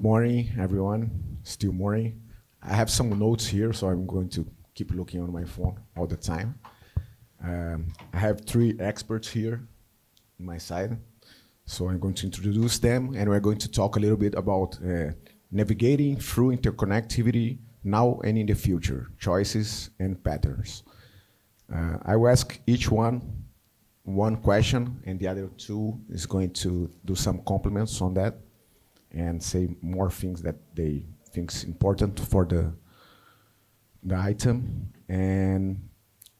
morning, everyone. Still morning. I have some notes here, so I'm going to keep looking on my phone all the time. I have 3 experts here on my side. So I'm going to introduce them, and we're going to talk a little bit about navigating through interconnectivity now and in the future, choices and patterns. I will ask each one question, and the other 2 is going to do some compliments on that and say more things that they think is important for the item. And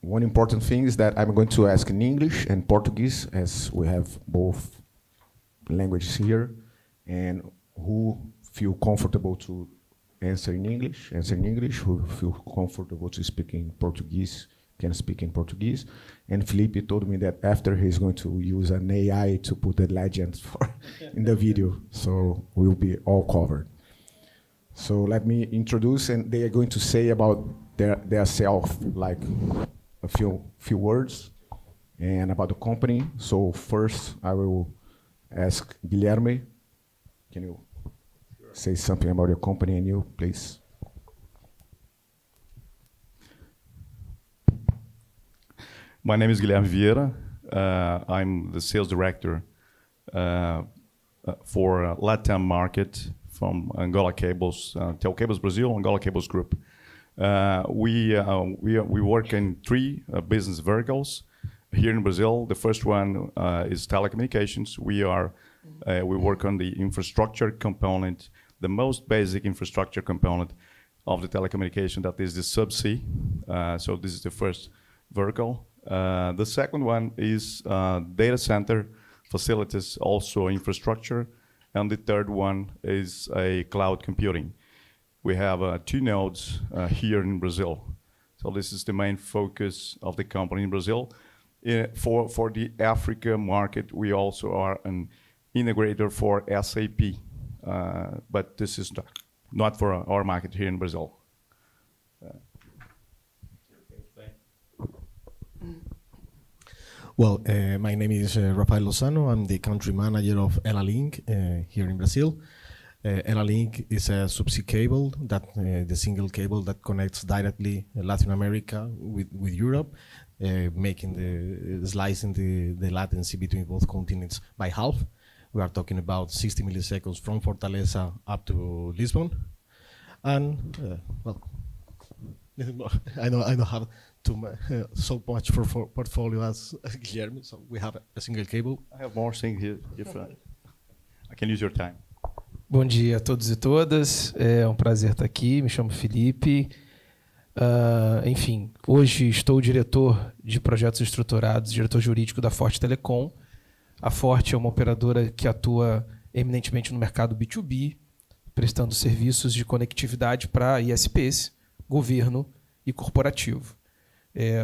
one important thing is that I'm going to ask in English and Portuguese, as we have both languages here, and who feel comfortable to answer in English, who feel comfortable to speak in Portuguese, can speak in Portuguese. And Felipe told me that after he's going to use an AI to put the legends in the video, so we'll be all covered. So let me introduce, and they are going to say about their self, like a few words, and about the company. So first, I will ask Guilherme, can you say something about your company and you, please? My name is Guilherme Vieira. I'm the sales director for LATAM market from Angola Cables, Telcables Brazil, Angola Cables Group. We work in 3 business verticals here in Brazil. The first one is telecommunications. We work on the infrastructure component, the most basic infrastructure component of the telecommunication, that is the subsea. So this is the first vertical. The second one is data center facilities, also infrastructure. And the third one is a cloud computing. We have 2 nodes here in Brazil. So this is the main focus of the company in Brazil. For the Africa market, we also are an integrator for SAP. But this is not for our market here in Brazil. Well, my name is Rafael Lozano. I'm the country manager of Ela-Link here in Brazil. Ela-Link is a subsea cable, the single cable that connects directly Latin America with Europe, slicing the latency between both continents by half. We are talking about 60 milliseconds from Fortaleza up to Lisbon. And, well, I don't have so much for portfolio as Guilherme, so we have a single cable. I have more things here, if I can use your time. Bom dia a todos e todas, é um prazer estar aqui, me chamo Felipe. Enfim, hoje estou diretor de projetos estruturados, diretor jurídico da Forte Telecom. A Forte é uma operadora que atua eminentemente no mercado B2B, prestando serviços de conectividade para ISPs, governo e corporativo.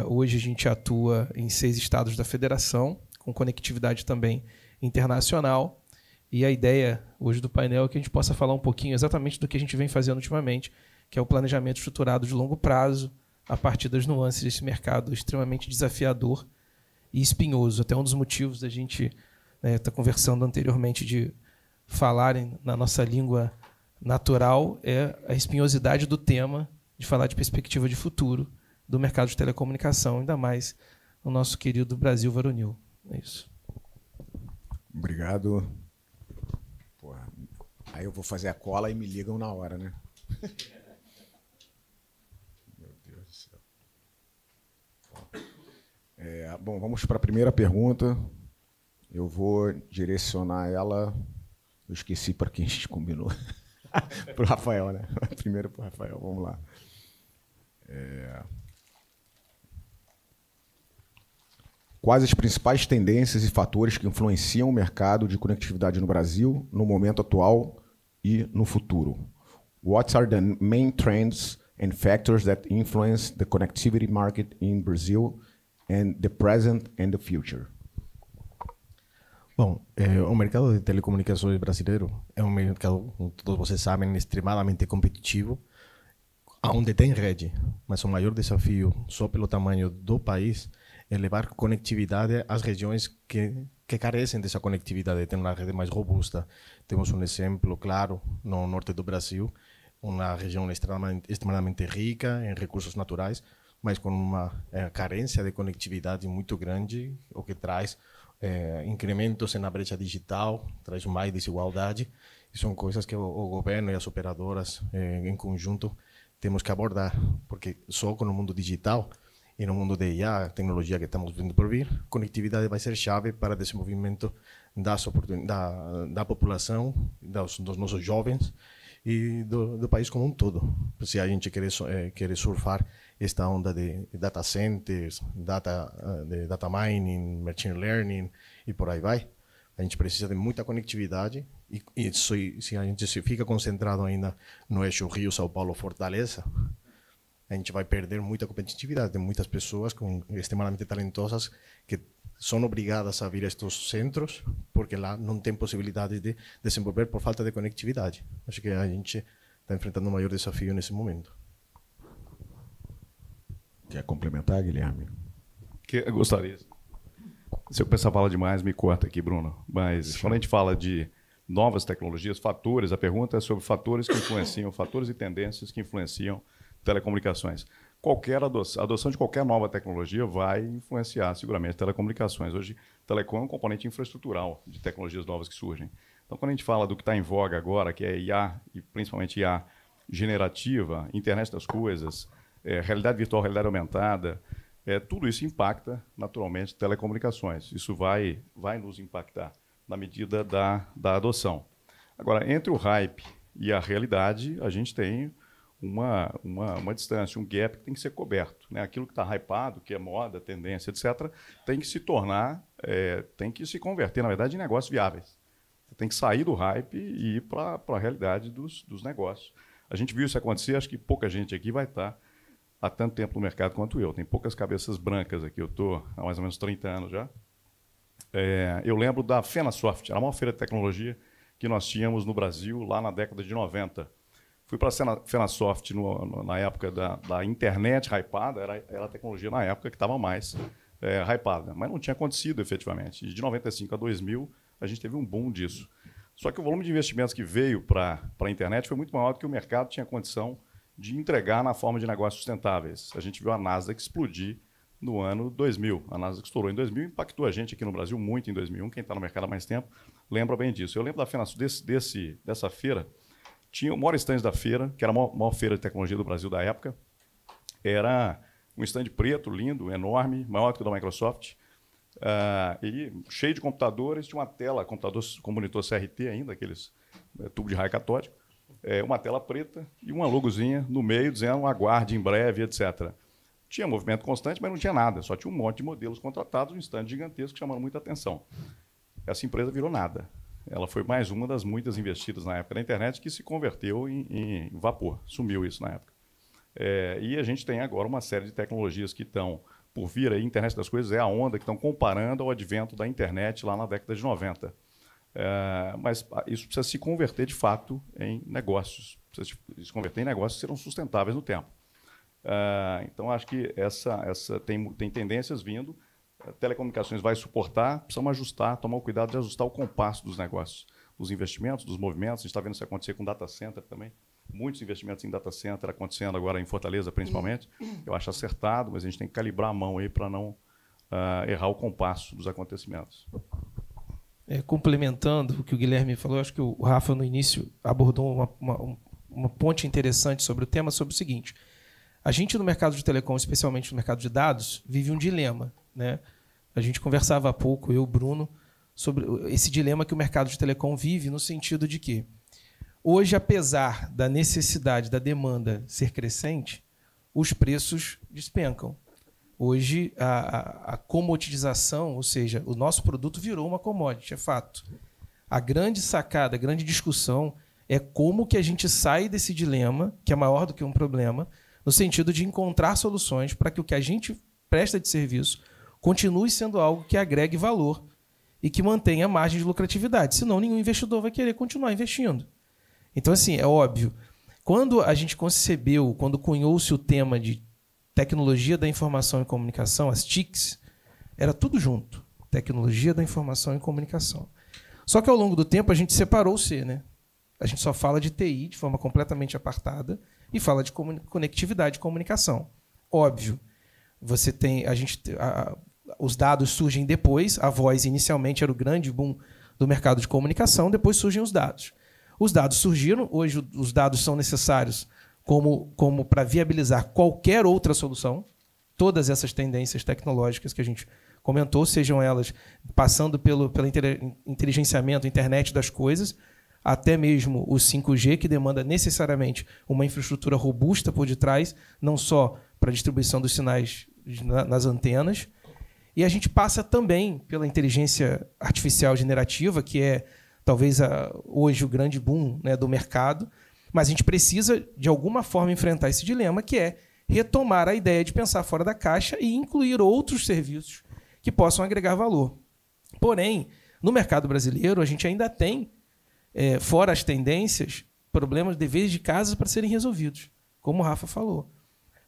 Hoje a gente atua em 6 estados da federação, com conectividade também internacional. E a ideia hoje do painel é que a gente possa falar um pouquinho exatamente do que a gente vem fazendo ultimamente, que é o planejamento estruturado de longo prazo, a partir das nuances desse mercado extremamente desafiador e espinhoso. Até um dos motivos da gente estar conversando anteriormente de falarem na nossa língua natural é a espinhosidade do tema, de falar de perspectiva de futuro do mercado de telecomunicação, ainda mais no nosso querido Brasil varonil. É isso. Obrigado. Porra, aí eu vou fazer a cola e me ligam na hora, né? Meu Deus do céu. Bom, vamos para a primeira pergunta. Eu vou direcionar ela. Eu esqueci para quem a gente combinou. Para o Rafael, né? Primeiro para o Rafael, vamos lá. Quais as principais tendências e fatores que influenciam o mercado de conectividade no Brasil, no momento atual e no futuro? What are the main trends and factors that influence the connectivity market in Brazil and the present and the future? Bom, o mercado de telecomunicações brasileiro é um mercado, como todos vocês sabem, extremamente competitivo, onde tem rede, mas o maior desafio, só pelo tamanho do país, é levar conectividade às regiões que que carecem dessa conectividade, de ter uma rede mais robusta. Temos um exemplo claro no norte do Brasil, uma região extremamente rica em recursos naturais, mas com uma carência de conectividade muito grande, o que traz incrementos na brecha digital, traz mais desigualdade, e são coisas que o governo e as operadoras, em conjunto, temos que abordar, porque só com o mundo digital e no mundo de IA, tecnologia que estamos vendo por vir, conectividade vai ser chave para o desenvolvimento da população, dos nossos jovens e do país como um todo. Se a gente quer surfar esta onda de data centers, data mining, machine learning e por aí vai, a gente precisa de muita conectividade e se a gente se fica concentrado ainda no eixo Rio, São Paulo, Fortaleza, a gente vai perder muita competitividade. Tem muitas pessoas extremamente talentosas que são obrigadas a vir a estes centros porque lá não tem possibilidade de desenvolver por falta de conectividade. Acho que a gente está enfrentando um maior desafio nesse momento. Quer complementar, Guilherme? Eu gostaria. Se eu pensar fala demais, me corta aqui, Bruno. Mas quando a gente fala de novas tecnologias, fatores, a pergunta é sobre fatores que influenciam, fatores e tendências que influenciam telecomunicações. Qualquer adoção de qualquer nova tecnologia vai influenciar seguramente telecomunicações. Hoje, telecom é um componente infraestrutural de tecnologias novas que surgem. Então, quando a gente fala do que está em voga agora, que é IA, e principalmente IA generativa, internet das coisas, realidade virtual, realidade aumentada, tudo isso impacta naturalmente telecomunicações. Isso vai nos impactar na medida da adoção. Agora, entre o hype e a realidade, a gente tem uma distância, um gap que tem que ser coberto, né? Aquilo que está hypado, que é moda, tendência, etc., tem que se tornar, tem que se converter, na verdade, em negócios viáveis. Você tem que sair do hype e ir para a realidade dos negócios. A gente viu isso acontecer, acho que pouca gente aqui vai estar há tanto tempo no mercado quanto eu. Tem poucas cabeças brancas aqui, eu estou há mais ou menos 30 anos já. Eu lembro da Fenasoft, era a maior feira de tecnologia que nós tínhamos no Brasil lá na década de 90. Fui para a Fenasoft na época da internet hypada, era a tecnologia na época que estava mais hypada, mas não tinha acontecido efetivamente. E de 95 a 2000, a gente teve um boom disso. Só que o volume de investimentos que veio para a internet foi muito maior do que o mercado tinha condição de entregar na forma de negócios sustentáveis. A gente viu a Nasdaq explodir no ano 2000. A Nasdaq estourou em 2000 e impactou a gente aqui no Brasil muito em 2001. Quem está no mercado há mais tempo lembra bem disso. Eu lembro da Fenasoft, dessa feira. Tinha o maior stand da feira, que era a maior feira de tecnologia do Brasil da época. Era um stand preto, lindo, enorme, maior do que o da Microsoft. E cheio de computadores, tinha uma tela, computador com monitor CRT ainda, aqueles tubo de raio catódico, uma tela preta e uma logozinha no meio dizendo aguarde em breve, etc. Tinha movimento constante, mas não tinha nada, só tinha um monte de modelos contratados, um stand gigantesco chamando muita atenção. Essa empresa virou nada. Ela foi mais uma das muitas investidas na época da internet que se converteu em vapor. Sumiu isso na época. E a gente tem agora uma série de tecnologias que estão por vir. A internet das coisas é a onda que estão comparando ao advento da internet lá na década de 90. Mas isso precisa se converter, de fato, em negócios. Precisa se converter em negócios que serão sustentáveis no tempo. Então, acho que tem tendências vindo. Telecomunicações vai suportar, precisamos ajustar, tomar o cuidado de ajustar o compasso dos negócios, dos investimentos, dos movimentos. A gente está vendo isso acontecer com data center também. Muitos investimentos em data center acontecendo agora em Fortaleza, principalmente. Eu acho acertado, mas a gente tem que calibrar a mão aí para não errar o compasso dos acontecimentos. Complementando o que o Guilherme falou, acho que o Rafa, no início, abordou uma ponte interessante sobre o tema, sobre o seguinte. A gente, no mercado de telecom, especialmente no mercado de dados, vive um dilema, né? A gente conversava há pouco, eu e o Bruno, sobre esse dilema que o mercado de telecom vive, no sentido de que, hoje, apesar da necessidade, da demanda ser crescente, os preços despencam. Hoje, a comoditização, ou seja, o nosso produto virou uma commodity, é fato. A grande sacada, a grande discussão é como que a gente sai desse dilema, que é maior do que um problema, no sentido de encontrar soluções para que o que a gente presta de serviço continue sendo algo que agregue valor e que mantenha margem de lucratividade. Senão, nenhum investidor vai querer continuar investindo. Então, assim, é óbvio. Quando a gente concebeu, quando cunhou-se o tema de tecnologia da informação e comunicação, as TICs, era tudo junto. tecnologia da informação e comunicação. Só que ao longo do tempo a gente separou o C, né? A gente só fala de TI de forma completamente apartada e fala de conectividade e comunicação. Óbvio, você tem os dados surgem depois, a voz inicialmente era o grande boom do mercado de comunicação, depois surgem os dados. Os dados surgiram, hoje os dados são necessários como para viabilizar qualquer outra solução, todas essas tendências tecnológicas que a gente comentou, sejam elas passando pelo inteligenciamento, internet das coisas, até mesmo o 5G, que demanda necessariamente uma infraestrutura robusta por detrás, não só para a distribuição dos sinais nas antenas. E a gente passa também pela inteligência artificial generativa, que é talvez hoje o grande boom, né, do mercado, mas a gente precisa, de alguma forma, enfrentar esse dilema, que é retomar a ideia de pensar fora da caixa e incluir outros serviços que possam agregar valor. Porém, no mercado brasileiro, a gente ainda tem, fora as tendências, problemas, deveres de casa para serem resolvidos, como o Rafa falou.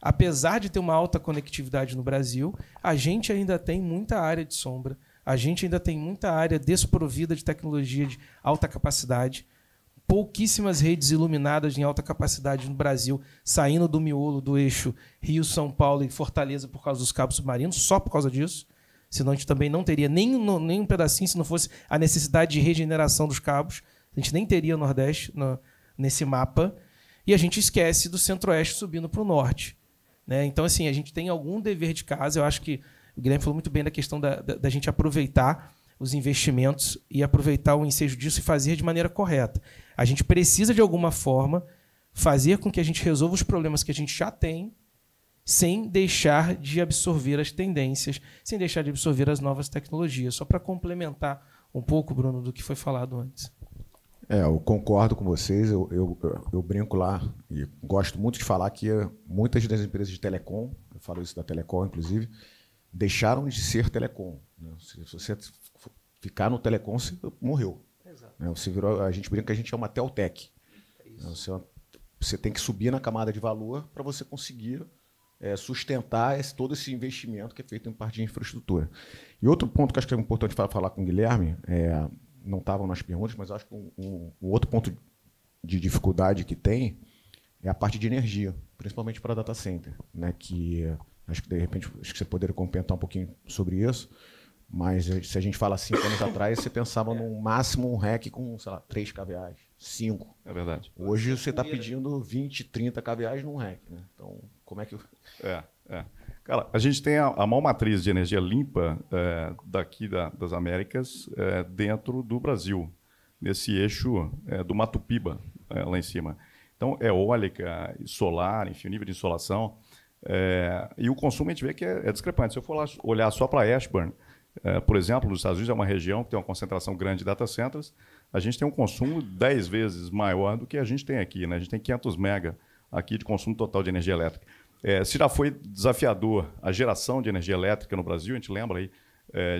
Apesar de ter uma alta conectividade no Brasil, a gente ainda tem muita área de sombra, a gente ainda tem muita área desprovida de tecnologia de alta capacidade, pouquíssimas redes iluminadas em alta capacidade no Brasil, saindo do miolo do eixo Rio, São Paulo e Fortaleza por causa dos cabos submarinos, só por causa disso. Senão a gente também não teria nem um pedacinho, se não fosse a necessidade de regeneração dos cabos. A gente nem teria o Nordeste nesse mapa. E a gente esquece do Centro-Oeste subindo para o Norte. Né? Então, assim, a gente tem algum dever de casa. Eu acho que o Guilherme falou muito bem da questão da gente aproveitar os investimentos e aproveitar o ensejo disso e fazer de maneira correta. A gente precisa, de alguma forma, fazer com que a gente resolva os problemas que a gente já tem, sem deixar de absorver as tendências, sem deixar de absorver as novas tecnologias. Só para complementar um pouco, Bruno, do que foi falado antes. Eu concordo com vocês. Eu brinco lá e gosto muito de falar que muitas das empresas de telecom, eu falo isso da telecom, inclusive, deixaram de ser telecom. Né? Se você ficar no telecom, você morreu. Exato. Né? A gente brinca que a gente é uma teltech. É você tem que subir na camada de valor para você conseguir sustentar todo esse investimento que é feito em parte de infraestrutura. E outro ponto que acho que é importante falar com o Guilherme, não estavam nas perguntas, mas acho que um outro ponto de dificuldade que tem é a parte de energia, principalmente para data center, né? Que acho que de repente você poderia comentar um pouquinho sobre isso, mas se a gente fala 5 anos atrás, você pensava no máximo um rack com, sei lá, 3 kVA, 5. É verdade. Hoje você está pedindo 20, 30 kVA num rack, né? Então, como é que... Cara, a gente tem a maior matriz de energia limpa daqui das Américas dentro do Brasil, nesse eixo do Mato Piba, lá em cima. Então, eólica, solar, enfim, o nível de insolação. E o consumo a gente vê que é discrepante. Se eu for lá olhar só para Ashburn, por exemplo, nos Estados Unidos é uma região que tem uma concentração grande de data centers, a gente tem um consumo 10 vezes maior do que a gente tem aqui. Né? A gente tem 500 mega aqui de consumo total de energia elétrica. Se já foi desafiador a geração de energia elétrica no Brasil, a gente lembra aí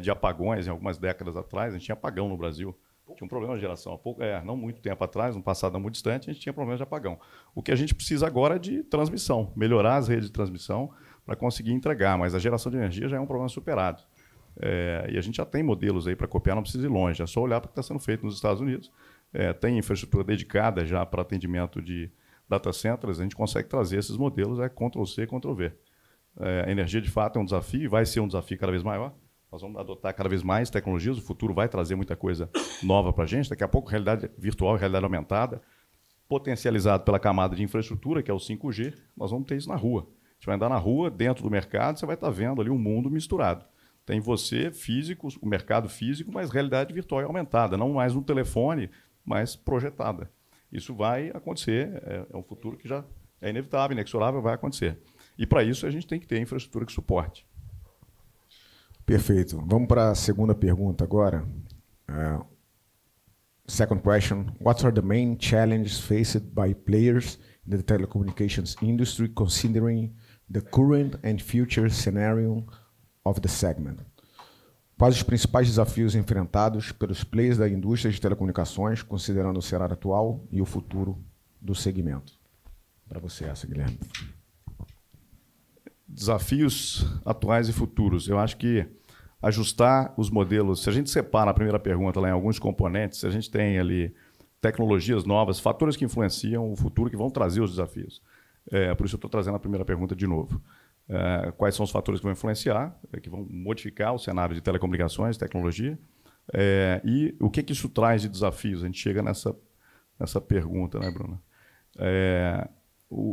de apagões em algumas décadas atrás, a gente tinha apagão no Brasil. Tinha um problema de geração. Não muito tempo atrás, no passado não muito distante, a gente tinha problema de apagão. O que a gente precisa agora é de transmissão, melhorar as redes de transmissão para conseguir entregar, mas a geração de energia já é um problema superado. E a gente já tem modelos aí para copiar, não precisa ir longe, é só olhar para o que está sendo feito nos Estados Unidos. Tem infraestrutura dedicada já para atendimento de data centers, a gente consegue trazer esses modelos, Ctrl+C, Ctrl+V. A energia, de fato, é um desafio e vai ser um desafio cada vez maior. Nós vamos adotar cada vez mais tecnologias, o futuro vai trazer muita coisa nova para a gente. Daqui a pouco, realidade virtual, realidade aumentada, potencializado pela camada de infraestrutura, que é o 5G, nós vamos ter isso na rua. A gente vai andar na rua, dentro do mercado, você vai estar vendo ali um mundo misturado. Tem você, físico, o mercado físico, mas realidade virtual aumentada, não mais no telefone, mas projetada. Isso vai acontecer, é um futuro que já é inevitável, inexorável, vai acontecer. E para isso a gente tem que ter infraestrutura que suporte. Perfeito. Vamos para a segunda pergunta agora. Second question. What are the main challenges faced by players in the telecommunications industry considering the current and future scenario of the segment? Quais os principais desafios enfrentados pelos players da indústria de telecomunicações, considerando o cenário atual e o futuro do segmento? Para você essa, Guilherme. Desafios atuais e futuros. Eu acho que ajustar os modelos. Se a gente separa a primeira pergunta lá em alguns componentes, a gente tem ali tecnologias novas, fatores que influenciam o futuro, que vão trazer os desafios. Por isso eu estou trazendo a primeira pergunta de novo. Quais são os fatores que vão influenciar, que vão modificar o cenário de telecomunicações, tecnologia, e o que isso traz de desafios? A gente chega nessa pergunta, né, Bruna?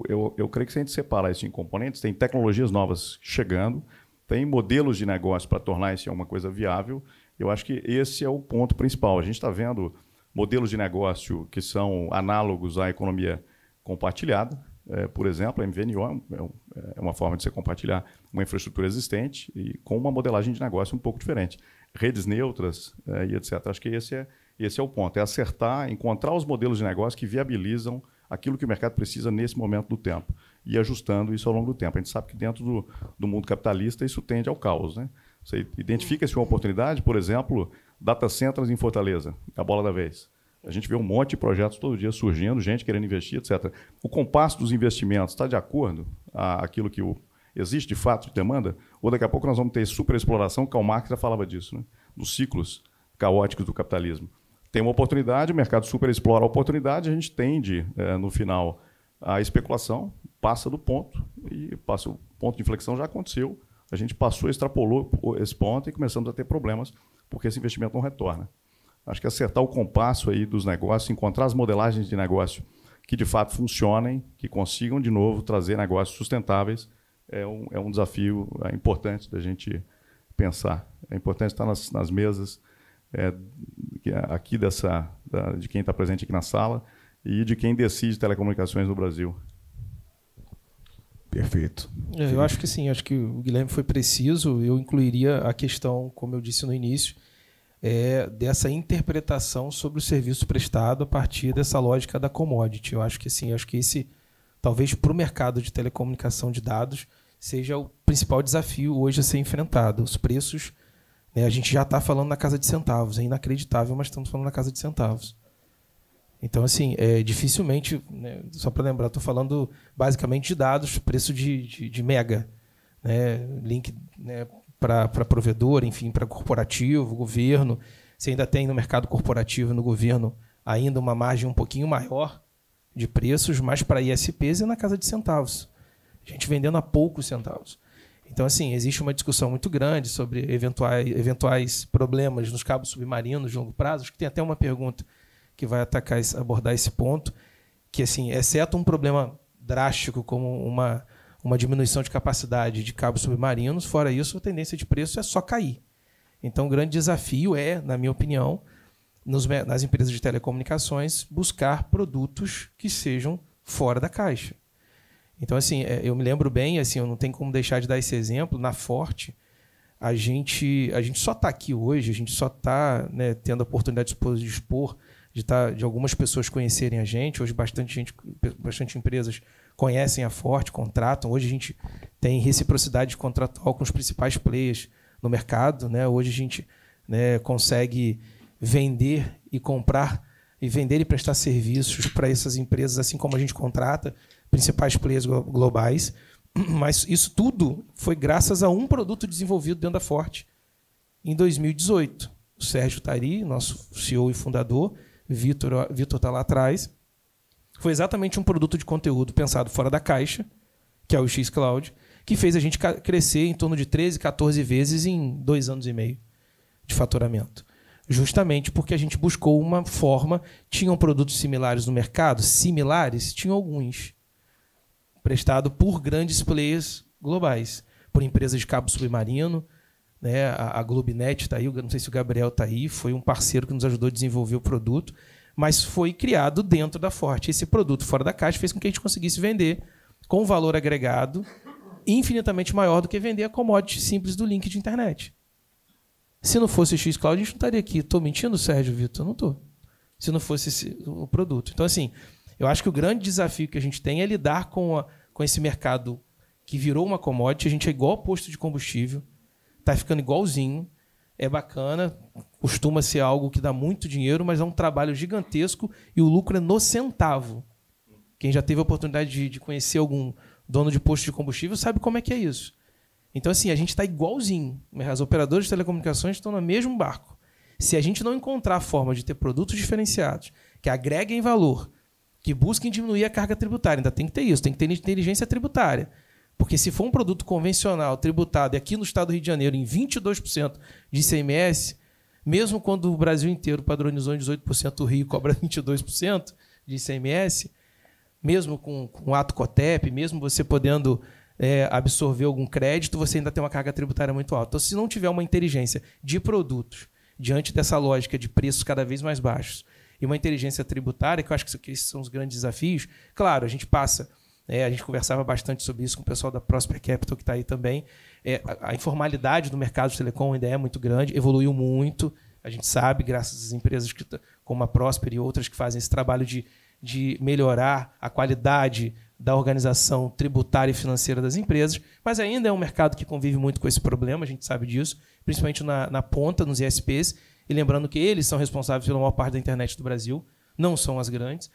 Eu creio que se a gente separar isso em componentes, tem tecnologias novas chegando, tem modelos de negócio para tornar isso uma coisa viável. Eu acho que esse é o ponto principal. A gente está vendo modelos de negócio que são análogos à economia compartilhada. Por exemplo, a MVNO é uma forma de você compartilhar uma infraestrutura existente e com uma modelagem de negócio um pouco diferente. Redes neutras e etc. Acho que esse é o ponto. É acertar, encontrar os modelos de negócio que viabilizam aquilo que o mercado precisa nesse momento do tempo e ajustando isso ao longo do tempo. A gente sabe que dentro do mundo capitalista isso tende ao caos, né? Você identifica-se uma oportunidade, por exemplo, data centers em Fortaleza, a bola da vez. A gente vê um monte de projetos todo dia surgindo, gente querendo investir, etc. O compasso dos investimentos está de acordo àquilo que existe de fato de demanda? Ou daqui a pouco nós vamos ter superexploração, Karl Marx já falava disso, né? Dos ciclos caóticos do capitalismo. Tem uma oportunidade, o mercado superexplora a oportunidade, a gente tende, no final, a especulação, passa do ponto, e passa o ponto de inflexão já aconteceu, a gente passou, extrapolou esse ponto e começamos a ter problemas, porque esse investimento não retorna. Acho que acertar o compasso aí dos negócios, encontrar as modelagens de negócio que de fato funcionem, que consigam de novo trazer negócios sustentáveis, é um desafio importante da gente pensar. É importante estar nas mesas aqui de quem está presente aqui na sala e de quem decide telecomunicações no Brasil. Perfeito. Eu acho que sim, acho que o Guilherme foi preciso. Eu incluiria a questão, como eu disse no início, dessa interpretação sobre o serviço prestado a partir dessa lógica da commodity. Eu acho que sim, acho que esse, talvez para o mercado de telecomunicação de dados, seja o principal desafio hoje a ser enfrentado. Os preços, né, a gente já está falando na casa de centavos, é inacreditável, mas estamos falando na casa de centavos. Então, assim, dificilmente, né, só para lembrar, estou falando basicamente de dados, preço de mega, né, link, né, para provedor, enfim, para corporativo, governo. Você ainda tem no mercado corporativo e no governo ainda uma margem um pouquinho maior de preços, mas para ISPs é na casa de centavos. A gente vendendo a poucos centavos. Então, assim, existe uma discussão muito grande sobre eventuais problemas nos cabos submarinos de longo prazo. Acho que tem até uma pergunta que vai abordar esse ponto, que, assim, exceto um problema drástico como uma diminuição de capacidade de cabos submarinos, fora isso, a tendência de preço é só cair. Então, o grande desafio na minha opinião, nas empresas de telecomunicações, buscar produtos que sejam fora da caixa. Então, assim, eu me lembro bem, assim, eu não tenho como deixar de dar esse exemplo, na Forte, a gente só está aqui hoje, a gente só está, né, tendo a oportunidade de expor, de algumas pessoas conhecerem a gente. Hoje bastante empresas conhecem a Forte, contratam. Hoje a gente tem reciprocidade contratual com os principais players no mercado, né? Hoje a gente, né, consegue vender e comprar, e vender e prestar serviços para essas empresas, assim como a gente contrata principais players globais. Mas isso tudo foi graças a um produto desenvolvido dentro da Forte em 2018. O Sérgio Tari, nosso CEO e fundador, Vitor está lá atrás. Foi exatamente um produto de conteúdo pensado fora da caixa, que é o xCloud, que fez a gente crescer em torno de 13, 14 vezes em 2 anos e meio de faturamento. Justamente porque a gente buscou uma forma. Tinham produtos similares no mercado? Similares? Tinham alguns. Prestado por grandes players globais, por empresas de cabo submarino, né? A Globenet está aí, não sei se o Gabriel está aí, foi um parceiro que nos ajudou a desenvolver o produto, mas foi criado dentro da Forte. Esse produto fora da caixa fez com que a gente conseguisse vender com um valor agregado infinitamente maior do que vender a commodity simples do link de internet. Se não fosse o xCloud, a gente não estaria aqui. Estou mentindo, Sérgio, Vitor? Não estou. Se não fosse o produto. Então, assim, eu acho que o grande desafio que a gente tem é lidar com esse mercado que virou uma commodity. A gente é igual posto de combustível, está ficando igualzinho, é bacana, costuma ser algo que dá muito dinheiro, mas é um trabalho gigantesco e o lucro é no centavo. Quem já teve a oportunidade de conhecer algum dono de posto de combustível sabe como é que é isso. Então, assim, a gente está igualzinho. As operadoras de telecomunicações estão no mesmo barco. Se a gente não encontrar a forma de ter produtos diferenciados, que agreguem valor, que busquem diminuir a carga tributária, ainda tem que ter isso, tem que ter inteligência tributária. Porque se for um produto convencional, tributado, e aqui no estado do Rio de Janeiro, em 22% de ICMS, mesmo quando o Brasil inteiro padronizou em 18%, o Rio cobra 22% de ICMS, mesmo com o ato COTEP, mesmo você podendo absorver algum crédito, você ainda tem uma carga tributária muito alta. Então, se não tiver uma inteligência de produtos, diante dessa lógica de preços cada vez mais baixos, e uma inteligência tributária, que eu acho que esses são os grandes desafios, claro, a gente passa... a gente conversava bastante sobre isso com o pessoal da Prosper Capital, que está aí também. A informalidade do mercado de telecom ainda é muito grande, evoluiu muito. A gente sabe, graças às empresas como a Prosper e outras que fazem esse trabalho de melhorar a qualidade da organização tributária e financeira das empresas, mas ainda é um mercado que convive muito com esse problema, a gente sabe disso, principalmente na ponta, nos ISPs, e lembrando que eles são responsáveis pela maior parte da internet do Brasil, não são as grandes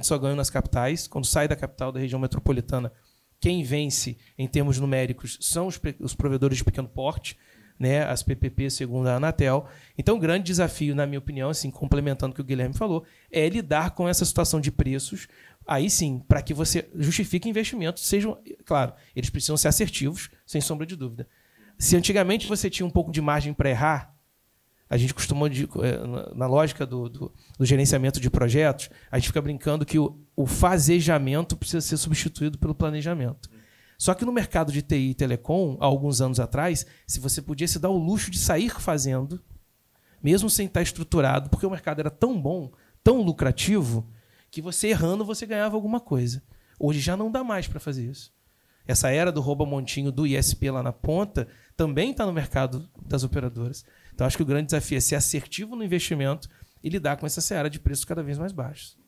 só ganham nas capitais. Quando sai da capital, da região metropolitana, quem vence em termos numéricos são os provedores de pequeno porte, né, as PPP, segundo a Anatel. Então, o grande desafio, na minha opinião, assim, complementando o que o Guilherme falou, é lidar com essa situação de preços, aí sim, para que você justifique investimentos, sejam, claro, eles precisam ser assertivos, sem sombra de dúvida. Se antigamente você tinha um pouco de margem para errar, a gente costumou, na lógica do gerenciamento de projetos, a gente fica brincando que o fasejamento precisa ser substituído pelo planejamento. Só que no mercado de TI e telecom, há alguns anos atrás, se você podia se dar o luxo de sair fazendo, mesmo sem estar estruturado, porque o mercado era tão bom, tão lucrativo, que você errando, você ganhava alguma coisa. Hoje já não dá mais para fazer isso. Essa era do rouba-montinho do ISP lá na ponta também está no mercado das operadoras. Então, acho que o grande desafio é ser assertivo no investimento e lidar com essa seara de preços cada vez mais baixos.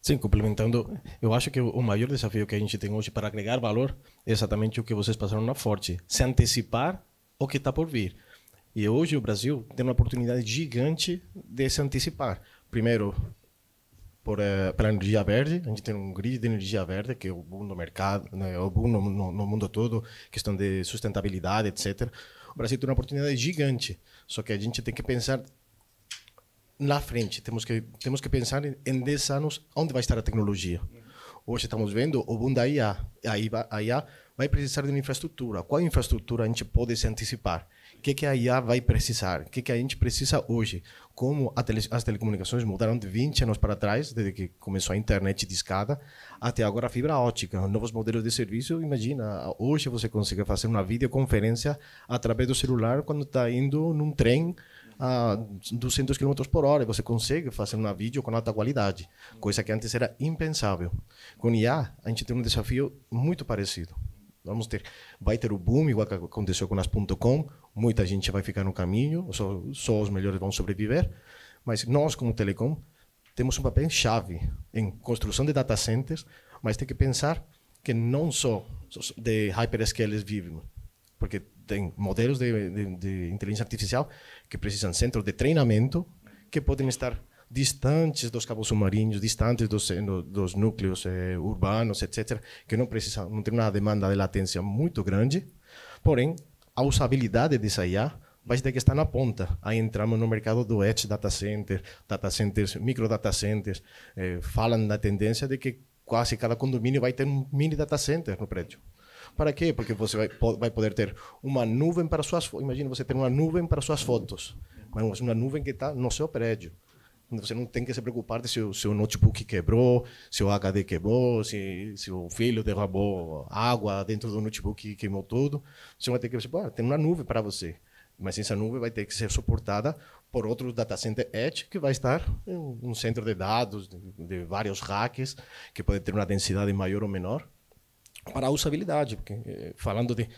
Sim, complementando, eu acho que o maior desafio que a gente tem hoje para agregar valor é exatamente o que vocês passaram na Forte, se antecipar o que está por vir. E hoje o Brasil tem uma oportunidade gigante de se antecipar. Primeiro, pela energia verde, a gente tem um grid de energia verde, que é o boom no mercado, né, o boom no mundo todo, questão de sustentabilidade, etc. O Brasil tem uma oportunidade gigante, só que a gente tem que pensar na frente, temos que pensar em 10 anos onde vai estar a tecnologia. Hoje estamos vendo o boom da IA. A IA vai precisar de uma infraestrutura. Qual infraestrutura a gente pode se antecipar? O que a IA vai precisar? O que a gente precisa hoje? Como as telecomunicações mudaram de 20 anos para trás, desde que começou a internet de escada, até agora a fibra ótica, novos modelos de serviço. Imagina, hoje você consegue fazer uma videoconferência através do celular quando está indo num trem a 200 km por hora. Você consegue fazer uma vídeo com alta qualidade, coisa que antes era impensável. Com IA, a gente tem um desafio muito parecido. Vai ter o boom, igual que aconteceu com as .com, muita gente vai ficar no caminho, só os melhores vão sobreviver, mas nós, como telecom, temos um papel chave em construção de data centers, mas tem que pensar que não só de hyperscalers vivem, porque tem modelos de inteligência artificial que precisam de centros de treinamento, que podem estar distantes dos cabos submarinos, distantes dos núcleos urbanos, etc., que não tem uma demanda de latência muito grande, porém, a usabilidade dessa IA vai ter que estar na ponta. Aí entramos no mercado do Edge Data Centers, micro data centers, falam da tendência de que quase cada condomínio vai ter um mini data center no prédio. Para quê? Porque você vai poder ter uma nuvem para suas fotos. Imagina você ter uma nuvem para suas fotos, mas uma nuvem que está no seu prédio. Você não tem que se preocupar se o seu notebook quebrou, se o HD quebrou, se o filho derrubou água dentro do notebook e queimou tudo. Você vai ter que tem uma nuvem para você. Mas essa nuvem vai ter que ser suportada por outro data center edge, que vai estar em um centro de dados de vários racks, que pode ter uma densidade maior ou menor, para a usabilidade. Porque, falando de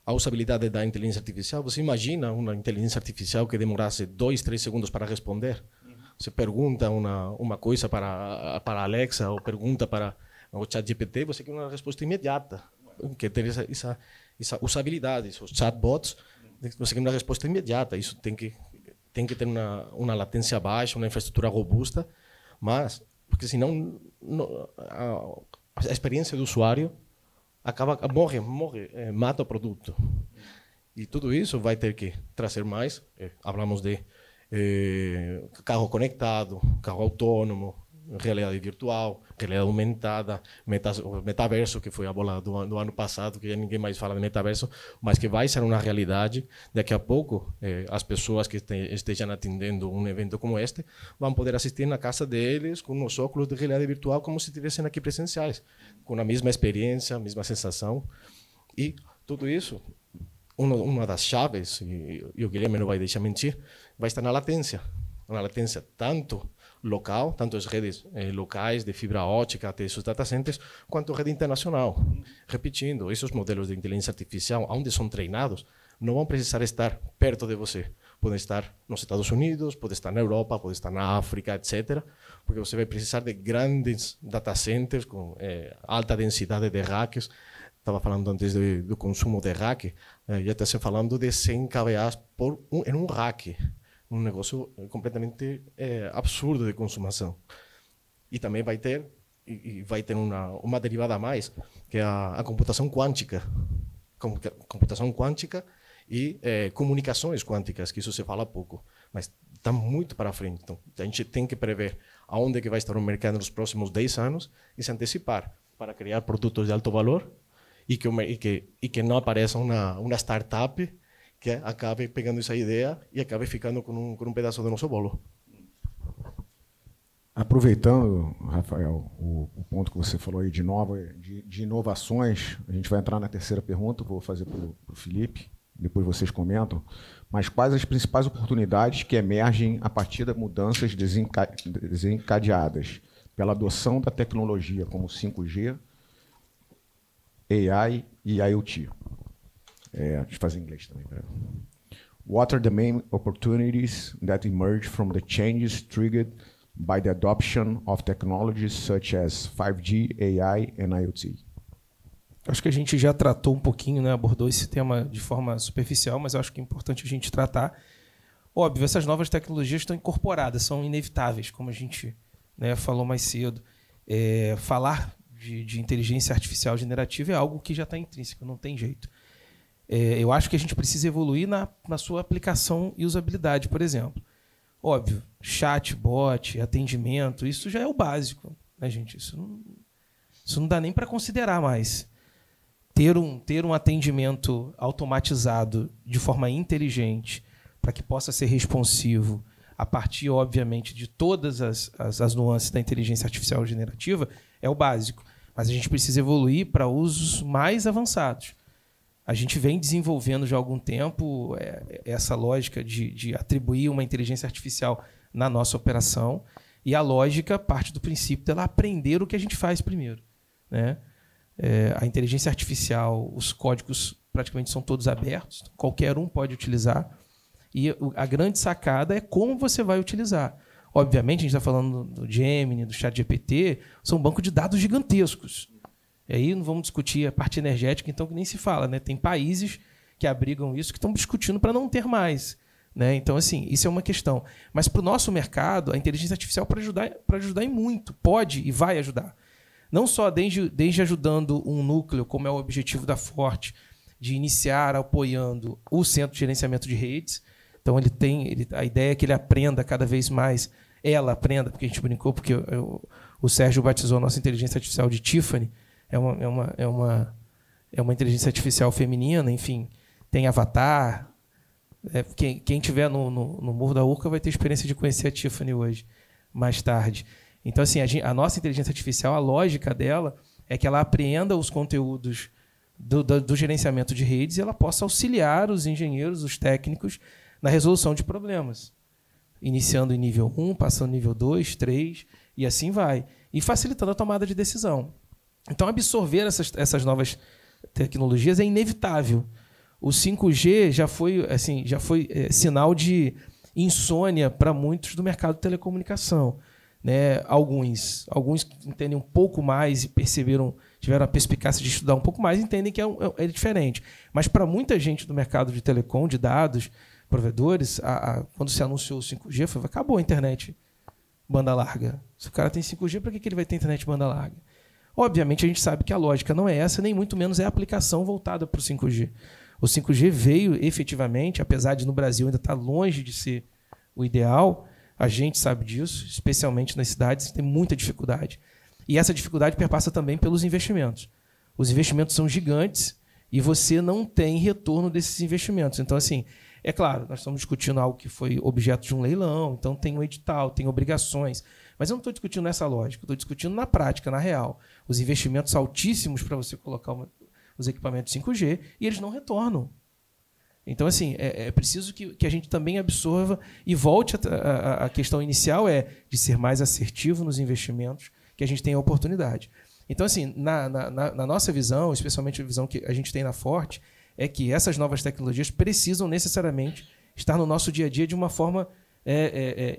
a usabilidade da inteligência artificial, você imagina uma inteligência artificial que demorasse 2, 3 segundos para responder? Você pergunta uma coisa para a Alexa ou pergunta para o ChatGPT, você quer uma resposta imediata. Quer ter essa usabilidade, os chatbots, você quer uma resposta imediata. Isso tem que ter uma latência baixa, uma infraestrutura robusta, mas porque senão a experiência do usuário mata o produto. E tudo isso vai ter que trazer mais. Falamos de carro conectado, carro autônomo, realidade virtual, realidade aumentada, metaverso, que foi a bola do ano passado, que ninguém mais fala de metaverso, mas que vai ser uma realidade. Daqui a pouco, as pessoas que estejam atendendo um evento como este vão poder assistir na casa deles com os óculos de realidade virtual como se estivessem aqui presenciais, com a mesma experiência, a mesma sensação. E tudo isso, uma das chaves, e o Guilherme não vai deixar mentir, vai estar na latência. Na latência tanto local, tanto as redes locais de fibra ótica até esses data centers, quanto a rede internacional. Repetindo, esses modelos de inteligência artificial, onde são treinados, não vão precisar estar perto de você. Podem estar nos Estados Unidos, pode estar na Europa, pode estar na África, etc. Porque você vai precisar de grandes data centers com alta densidade de racks. Estava falando antes do consumo de rack, já está se falando de 100 kVA em um rack. Um negócio completamente absurdo de consumação. E também vai ter uma derivada a mais, que é a computação quântica. Computação quântica e comunicações quânticas, que isso se fala pouco, mas está muito para frente. Então, a gente tem que prever aonde que vai estar o mercado nos próximos 10 anos e se antecipar para criar produtos de alto valor e que não apareça uma startup que acabe pegando essa ideia e acabe ficando com um pedaço do nosso bolo. Aproveitando, Rafael, o ponto que você falou aí de inovações, a gente vai entrar na terceira pergunta, vou fazer para o Felipe, depois vocês comentam, mas quais as principais oportunidades que emergem a partir das mudanças desencadeadas pela adoção da tecnologia como 5G, AI e IoT? Deixa eu fazer em inglês também. What are the main opportunities that emerge from the changes triggered by the adoption of technologies such as 5G, AI and IoT? Acho que a gente já tratou um pouquinho, né, abordou esse tema de forma superficial, mas eu acho que é importante a gente tratar. Óbvio, essas novas tecnologias estão incorporadas, são inevitáveis, como a gente, né, falou mais cedo. Falar de inteligência artificial generativa é algo que já está intrínseco, não tem jeito. Eu acho que a gente precisa evoluir na sua aplicação e usabilidade, por exemplo. Óbvio, chat, bot, atendimento, isso já é o básico, né, gente? Isso não dá nem para considerar mais. Ter um atendimento automatizado de forma inteligente, para que possa ser responsivo, a partir, obviamente, de todas as nuances da inteligência artificial generativa, é o básico. Mas a gente precisa evoluir para usos mais avançados. A gente vem desenvolvendo já há algum tempo essa lógica de atribuir uma inteligência artificial na nossa operação, e a lógica parte do princípio dela aprender o que a gente faz primeiro, né? A inteligência artificial, os códigos praticamente são todos abertos, qualquer um pode utilizar, e a grande sacada é como você vai utilizar. Obviamente, a gente está falando do Gemini, do ChatGPT, são bancos de dados gigantescos. E aí não vamos discutir a parte energética, então, que nem se fala, né? Tem países que abrigam isso, que estão discutindo para não ter mais, né? Então, assim, isso é uma questão. Mas para o nosso mercado, a inteligência artificial para ajudar em muito, pode e vai ajudar. Não só desde ajudando um núcleo, como é o objetivo da Forte, de iniciar apoiando o Centro de Gerenciamento de Redes. Então, a ideia é que ele aprenda cada vez mais, ela aprenda, porque a gente brincou, porque o Sérgio batizou a nossa inteligência artificial de Tiffany. É uma inteligência artificial feminina, enfim, tem avatar. Quem tiver no Morro da Urca vai ter experiência de conhecer a Tiffany hoje, mais tarde. Então, assim, a nossa inteligência artificial, a lógica dela é que ela apreenda os conteúdos do gerenciamento de redes e ela possa auxiliar os engenheiros, os técnicos, na resolução de problemas. Iniciando em nível 1, passando em nível 2, 3, e assim vai. E facilitando a tomada de decisão. Então, absorver essas novas tecnologias é inevitável. O 5G já foi sinal de insônia para muitos do mercado de telecomunicação, né? Alguns entendem um pouco mais e tiveram a perspicácia de estudar um pouco mais, entendem que é diferente. Mas para muita gente do mercado de telecom, de dados, provedores, quando se anunciou o 5G, acabou a internet banda larga. Se o cara tem 5G, para que ele vai ter internet banda larga? Obviamente, a gente sabe que a lógica não é essa, nem muito menos é a aplicação voltada para o 5G. O 5G veio efetivamente, apesar de no Brasil ainda estar longe de ser o ideal, a gente sabe disso, especialmente nas cidades, tem muita dificuldade. E essa dificuldade perpassa também pelos investimentos. Os investimentos são gigantes e você não tem retorno desses investimentos. Então, assim, é claro, nós estamos discutindo algo que foi objeto de um leilão, então tem um edital, tem obrigações. Mas eu não estou discutindo nessa lógica, estou discutindo na prática, na real. Os investimentos altíssimos para você colocar os equipamentos 5G e eles não retornam. Então, assim, é preciso que a gente também absorva e volte a questão inicial de ser mais assertivo nos investimentos, que a gente tem a oportunidade. Então, assim, na nossa visão, especialmente a visão que a gente tem na Forte, é que essas novas tecnologias precisam necessariamente estar no nosso dia a dia de uma forma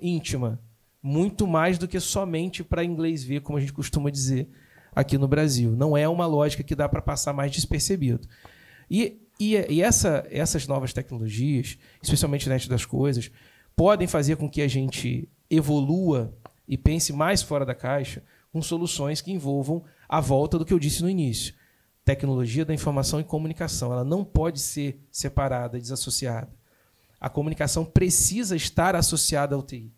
íntima, muito mais do que somente para inglês ver, como a gente costuma dizer aqui no Brasil. Não é uma lógica que dá para passar mais despercebido. E essas novas tecnologias, especialmente a internet das coisas, podem fazer com que a gente evolua e pense mais fora da caixa com soluções que envolvam a volta do que eu disse no início. Tecnologia da informação e comunicação. Ela não pode ser separada, desassociada. A comunicação precisa estar associada ao TI.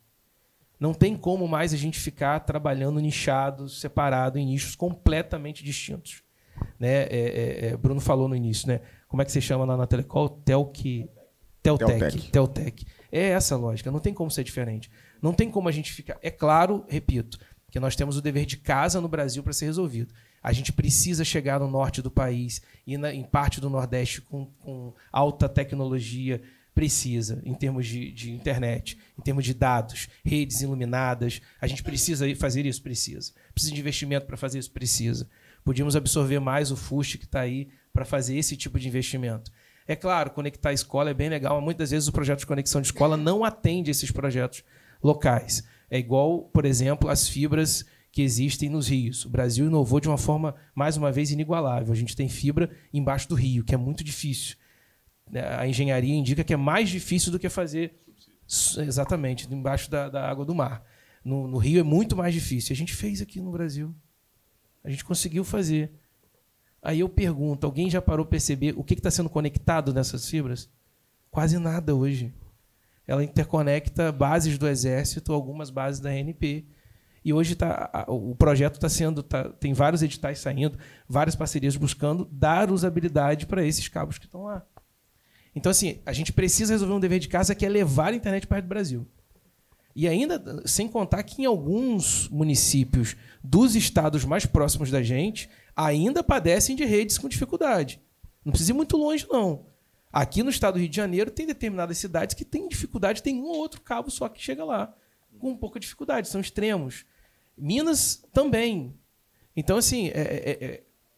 Não tem como mais a gente ficar trabalhando nichado, separado, em nichos completamente distintos. Né? Bruno falou no início, né? Como é que você chama lá na Telecom? Teltec. É essa a lógica, não tem como ser diferente. Não tem como a gente ficar... É claro, repito, que nós temos o dever de casa no Brasil para ser resolvido. A gente precisa chegar no norte do país e em parte do Nordeste com alta tecnologia, precisa, em termos de internet, em termos de dados, redes iluminadas. A gente precisa fazer isso? Precisa. Precisa de investimento para fazer isso? Precisa. Podíamos absorver mais o FUST que está aí para fazer esse tipo de investimento. É claro, conectar a escola é bem legal, mas muitas vezes o projeto de conexão de escola não atende esses projetos locais. É igual, por exemplo, as fibras que existem nos rios. O Brasil inovou de uma forma, mais uma vez, inigualável. A gente tem fibra embaixo do rio, que é muito difícil. A engenharia indica que é mais difícil do que fazer exatamente embaixo da água do mar. No rio é muito mais difícil. A gente fez aqui no Brasil. A gente conseguiu fazer. Aí eu pergunto, alguém já parou para perceber o que está sendo conectado nessas fibras? Quase nada hoje. Ela interconecta bases do Exército, algumas bases da ANP. E hoje o projeto está sendo... tem vários editais saindo, várias parcerias buscando dar usabilidade para esses cabos que estão lá. Então, assim, a gente precisa resolver um dever de casa que é levar a internet para o Brasil. E ainda, sem contar que em alguns municípios dos estados mais próximos da gente ainda padecem de redes com dificuldade. Não precisa ir muito longe, não. Aqui no estado do Rio de Janeiro tem determinadas cidades que têm dificuldade, tem um ou outro cabo só que chega lá, com pouca dificuldade, são extremos. Minas também. Então, assim,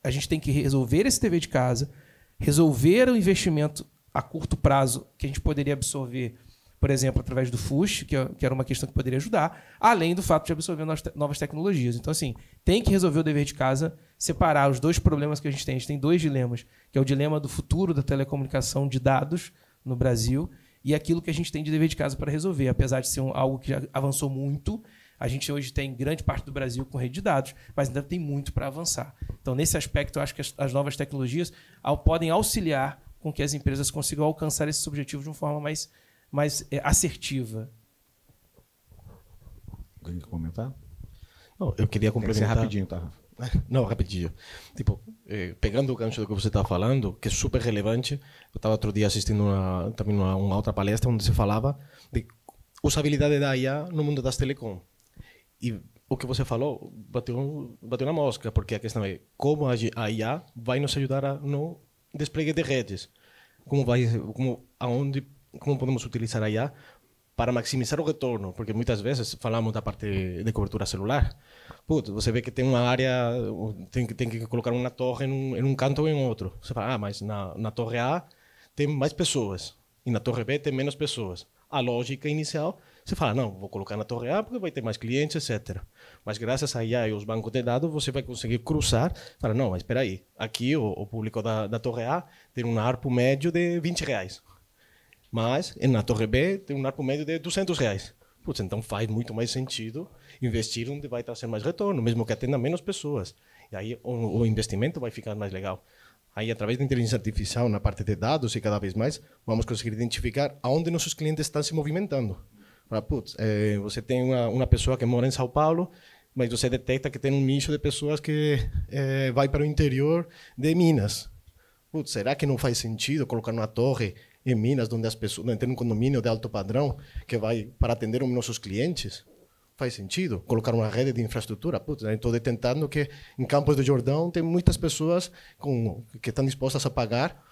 a gente tem que resolver esse dever de casa, resolver o investimento a curto prazo que a gente poderia absorver, por exemplo, através do FUST, que era uma questão que poderia ajudar, além do fato de absorver novas tecnologias. Então, assim, tem que resolver o dever de casa, separar os dois problemas que a gente tem. A gente tem dois dilemas, que é o dilema do futuro da telecomunicação de dados no Brasil e aquilo que a gente tem de dever de casa para resolver. Apesar de ser algo que já avançou muito, a gente hoje tem grande parte do Brasil com rede de dados, mas ainda tem muito para avançar. Então, nesse aspecto, eu acho que as novas tecnologias podem auxiliar com que as empresas consigam alcançar esses objetivos de uma forma mais assertiva. Alguém quer comentar? Não, eu queria complementar. Tem que ser rapidinho, tá? Não, rapidinho. Tipo, pegando o gancho do que você está falando, que é super relevante, eu estava outro dia assistindo também uma outra palestra onde se falava de usabilidade da IA no mundo das telecom. E o que você falou bateu na mosca, porque a questão é como a IA vai nos ajudar no despliegue de redes. Como podemos utilizar a IA para maximizar o retorno, porque muitas vezes falamos da parte de cobertura celular. Putz, você vê que tem uma área, tem que colocar uma torre em um canto ou em outro. Você fala, mas na torre A tem mais pessoas e na torre B tem menos pessoas. A lógica inicial, você fala, não, vou colocar na torre A porque vai ter mais clientes, etc. Mas graças a IA e os bancos de dados, você vai conseguir cruzar. Fala, não, mas espera aí, aqui o público da torre A tem um ARPU médio de R$20. Mas na torre B tem um ARPU médio de R$200. Putz, então faz muito mais sentido investir onde vai trazer mais retorno, mesmo que atenda menos pessoas. E aí o investimento vai ficar mais legal. Aí, através da inteligência artificial, na parte de dados e cada vez mais, vamos conseguir identificar aonde nossos clientes estão se movimentando. Putz, você tem uma pessoa que mora em São Paulo, mas você detecta que tem um nicho de pessoas que vai para o interior de Minas. Putz, será que não faz sentido colocar uma torre em Minas, onde as pessoas tem um condomínio de alto padrão que vai para atender os nossos clientes? Faz sentido colocar uma rede de infraestrutura? Putz, estou detectando que em Campos do Jordão tem muitas pessoas que estão dispostas a pagar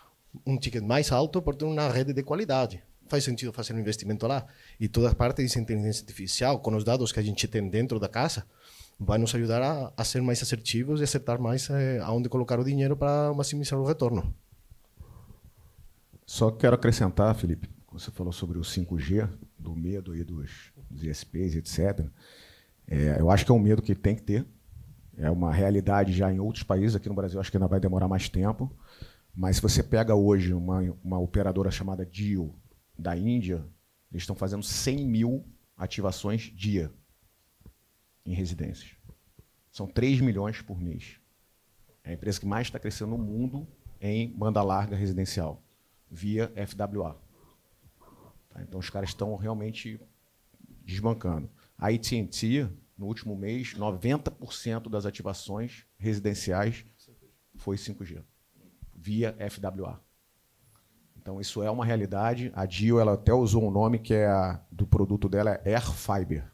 um ticket mais alto por ter uma rede de qualidade. Faz sentido fazer um investimento lá? E toda a parte de inteligência artificial, com os dados que a gente tem dentro da casa, vai nos ajudar a ser mais assertivos e acertar mais aonde colocar o dinheiro para maximizar o retorno. Só quero acrescentar, Felipe, você falou sobre o 5G, do medo aí dos ISPs, etc. Eu acho que é um medo que tem que ter. É uma realidade já em outros países. Aqui no Brasil acho que ainda vai demorar mais tempo. Mas se você pega hoje uma operadora chamada Jio, da Índia, eles estão fazendo 100 mil ativações dia em residências. São 3 milhões por mês. É a empresa que mais está crescendo no mundo em banda larga residencial, via FWA. Tá? Então, os caras estão realmente desbancando. A AT&T, no último mês, 90% das ativações residenciais foi 5G, via FWA. Então, isso é uma realidade. A Jio ela até usou um nome que do produto dela é Air Fiber,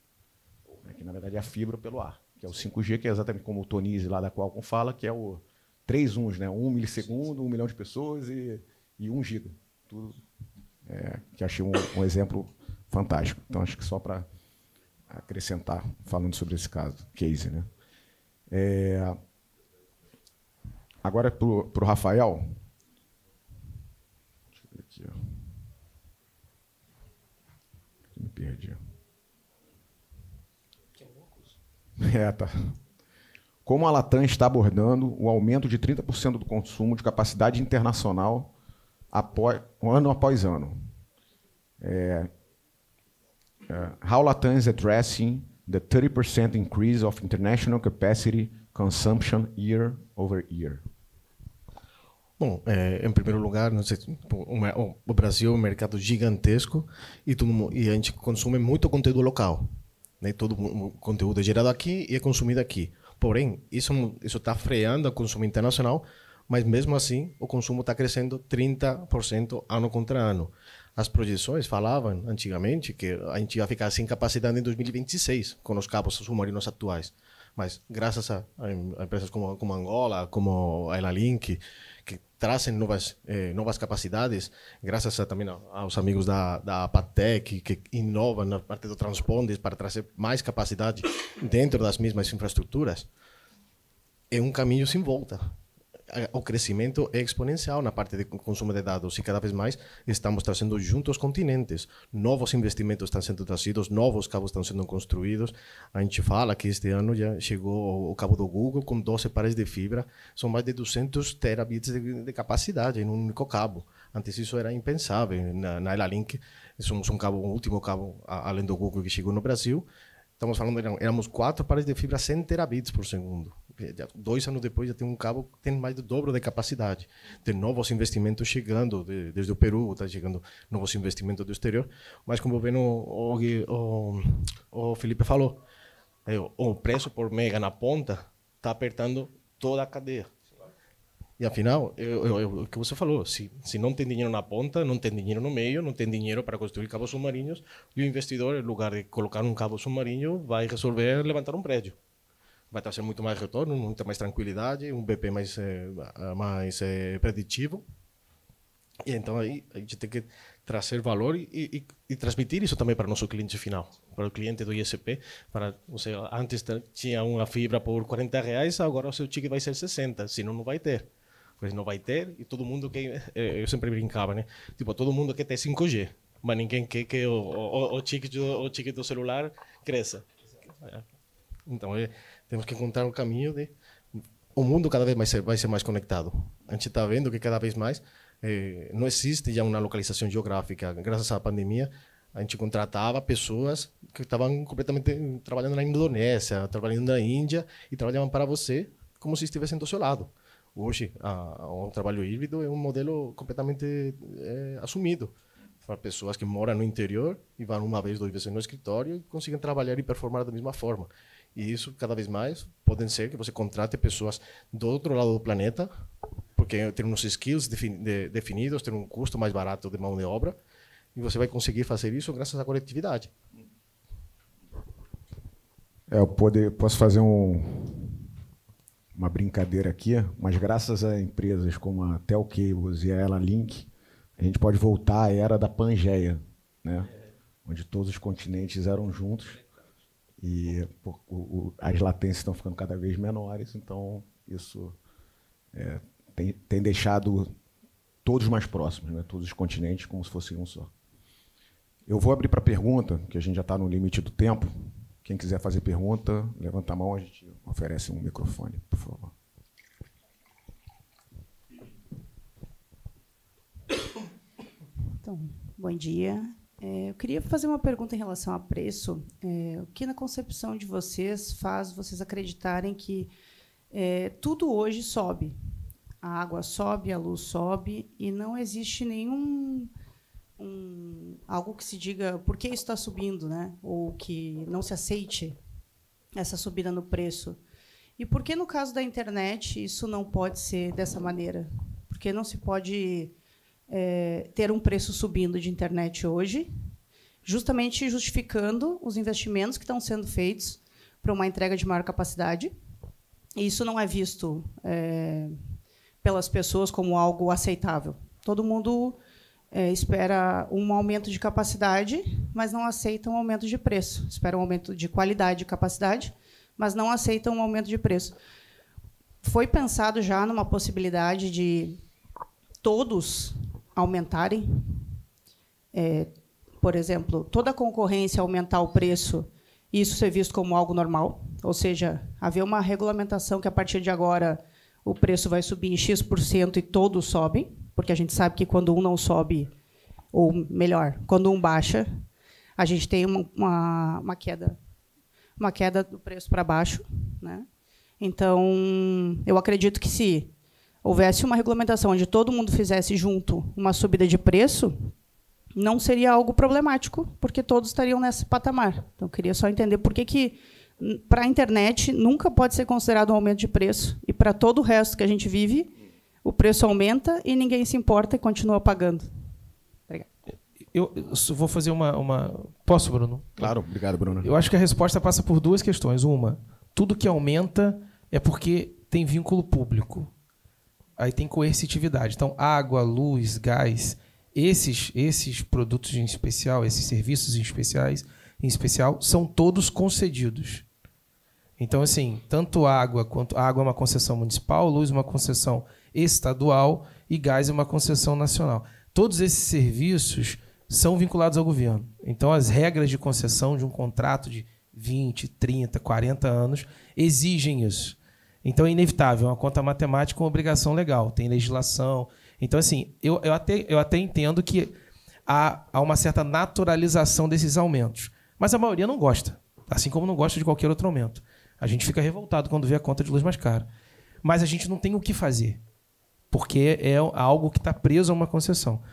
que na verdade é a fibra pelo ar, que é o 5G, que é exatamente como o Tonise lá da Qualcomm fala, que é o 3 uns, né? 1 milissegundo, 1 milhão de pessoas e 1 giga. Tudo, que achei um exemplo fantástico. Então, acho que só para acrescentar, falando sobre esse case. Né? Agora, para o Rafael. Deixa eu ver aqui. Ó. Me perdi. Tá. Como a Latam está abordando o aumento de 30% do consumo de capacidade internacional ano após ano? How Latam is addressing the 30% increase of international capacity consumption year over year? Bom, em primeiro lugar, não sei, o Brasil é um mercado gigantesco e a gente consome muito conteúdo local. Né? Todo o conteúdo é gerado aqui e é consumido aqui. Porém, isso está freando o consumo internacional, mas mesmo assim o consumo está crescendo 30% ano contra ano. As projeções falavam antigamente que a gente ia ficar sem capacidade em 2026 com os cabos submarinos atuais. Mas graças a empresas como Angola, como a Elalink, que trazem novas capacidades, graças também aos amigos da Patec, que inovam na parte do transponder para trazer mais capacidade dentro das mesmas infraestruturas, é um caminho sem volta. O crescimento é exponencial na parte de consumo de dados e cada vez mais estamos trazendo junto os continentes. Novos investimentos estão sendo trazidos, novos cabos estão sendo construídos. A gente fala que este ano já chegou o cabo do Google com 12 pares de fibra, são mais de 200 terabits de capacidade em um único cabo. Antes isso era impensável. Na Elalink, somos um último cabo, além do Google, que chegou no Brasil. Estamos falando, éramos 4 pares de fibra 100 terabits por segundo. 2 anos depois já tem um cabo que tem mais do dobro de capacidade. Tem novos investimentos chegando, desde o Peru está chegando novos investimentos do exterior. Mas como bem o Felipe falou, o preço por mega na ponta está apertando toda a cadeia. E afinal, o que você falou, se não tem dinheiro na ponta, não tem dinheiro no meio, não tem dinheiro para construir cabos submarinos, e o investidor, em lugar de colocar um cabo submarino, vai resolver levantar um prédio. Vai trazer muito mais retorno, muita mais tranquilidade, um BP mais preditivo. E então aí a gente tem que trazer valor e transmitir isso também para o nosso cliente final, para o cliente do ISP. Antes tinha uma fibra por R$40, agora o seu ticket vai ser 60, senão não vai ter. Pois não vai ter, e todo mundo quer. Eu sempre brincava, né? Tipo, todo mundo quer ter 5G, mas ninguém quer que o ticket do celular cresça. Então, temos que encontrar um caminho de. O mundo cada vez vai ser mais conectado. A gente está vendo que cada vez mais não existe já uma localização geográfica. Graças à pandemia, a gente contratava pessoas que estavam completamente trabalhando na Indonésia, trabalhando na Índia, e trabalhavam para você como se estivessem do seu lado. Hoje, o trabalho híbrido é um modelo completamente assumido para pessoas que moram no interior e vão uma vez, 2 vezes no escritório e conseguem trabalhar e performar da mesma forma. E isso, cada vez mais, pode ser que você contrate pessoas do outro lado do planeta, porque tem uns skills definidos, tem um custo mais barato de mão de obra, e você vai conseguir fazer isso graças à conectividade. Eu posso fazer uma brincadeira aqui, mas graças a empresas como a Telcables e a Ela-Link, a gente pode voltar à era da Pangeia, né? Onde todos os continentes eram juntos e as latências estão ficando cada vez menores, então isso tem deixado todos mais próximos, né? Todos os continentes como se fosse um só. Eu vou abrir para pergunta, que a gente já está no limite do tempo. Quem quiser fazer pergunta, levanta a mão, a gente oferece um microfone, por favor. Então, bom dia. Eu queria fazer uma pergunta em relação a preço. O que, na concepção de vocês, faz vocês acreditarem que tudo hoje sobe? A água sobe, a luz sobe, e não existe nenhum... algo que se diga por que isso está subindo, né? Ou que não se aceite essa subida no preço. E por que, no caso da internet, isso não pode ser dessa maneira? Por que não se pode ter um preço subindo de internet hoje, justamente justificando os investimentos que estão sendo feitos para uma entrega de maior capacidade? E isso não é visto pelas pessoas como algo aceitável. Todo mundo espera um aumento de capacidade, mas não aceita um aumento de preço. Espera um aumento de qualidade e capacidade, mas não aceita um aumento de preço. Foi pensado já numa possibilidade de todos aumentarem? Por exemplo, toda a concorrência aumentar o preço e isso ser visto como algo normal? Ou seja, haver uma regulamentação que, a partir de agora, o preço vai subir em X% e todos sobem? Porque a gente sabe que quando um não sobe, ou melhor, quando um baixa, a gente tem uma queda do preço para baixo, né? Então, eu acredito que se houvesse uma regulamentação onde todo mundo fizesse junto uma subida de preço, não seria algo problemático, porque todos estariam nesse patamar. Então, eu queria só entender por que para a internet nunca pode ser considerado um aumento de preço, e para todo o resto que a gente vive, o preço aumenta e ninguém se importa e continua pagando. Obrigada. Eu vou fazer Posso, Bruno? Claro, obrigado, Bruno. Eu acho que a resposta passa por 2 questões. Uma, tudo que aumenta é porque tem vínculo público. Aí tem coercitividade. Então, água, luz, gás, esses produtos em especial, esses serviços em especial, são todos concedidos. Então, assim, tanto água quanto água é uma concessão municipal, luz é uma concessão estadual e gás é uma concessão nacional. Todos esses serviços são vinculados ao governo. Então, as regras de concessão de um contrato de 20, 30, 40 anos exigem isso. Então, é inevitável, é uma conta matemática com obrigação legal, tem legislação. Então, assim, eu até entendo que há uma certa naturalização desses aumentos. Mas a maioria não gosta, assim como não gosta de qualquer outro aumento. A gente fica revoltado quando vê a conta de luz mais cara. Mas a gente não tem o que fazer, porque é algo que está preso a uma concessão.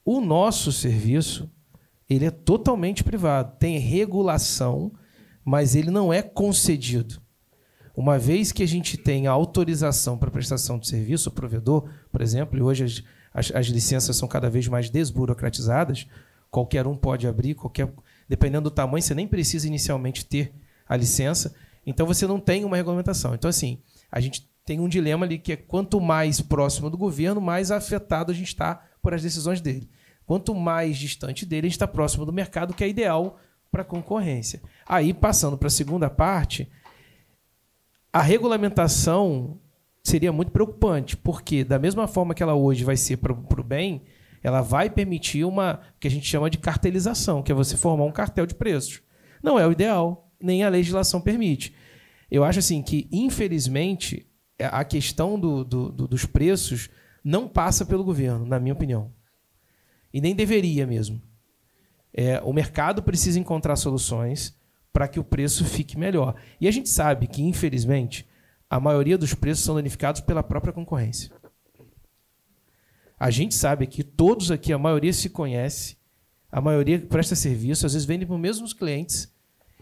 O nosso serviço, ele é totalmente privado. Tem regulação, mas ele não é concedido. Uma vez que a gente tem a autorização para prestação de serviço, o provedor, por exemplo, e hoje as licenças são cada vez mais desburocratizadas, qualquer um pode abrir, dependendo do tamanho, você nem precisa inicialmente ter a licença, então você não tem uma regulamentação. Então, assim, a gente tem um dilema ali que é quanto mais próximo do governo, mais afetado a gente está por as decisões dele. Quanto mais distante dele, a gente está próximo do mercado, que é ideal para a concorrência. Aí, passando para a segunda parte, a regulamentação seria muito preocupante, porque, da mesma forma que ela hoje vai ser para o bem, ela vai permitir uma que a gente chama de cartelização, que é você formar um cartel de preços. Não é o ideal, nem a legislação permite. Eu acho assim que, infelizmente, a questão dos preços não passa pelo governo, na minha opinião. E nem deveria mesmo. O mercado precisa encontrar soluções para que o preço fique melhor. E a gente sabe que, infelizmente, a maioria dos preços são danificados pela própria concorrência. A gente sabe aqui, todos aqui, a maioria se conhece, a maioria presta serviço, às vezes vende para os mesmos clientes,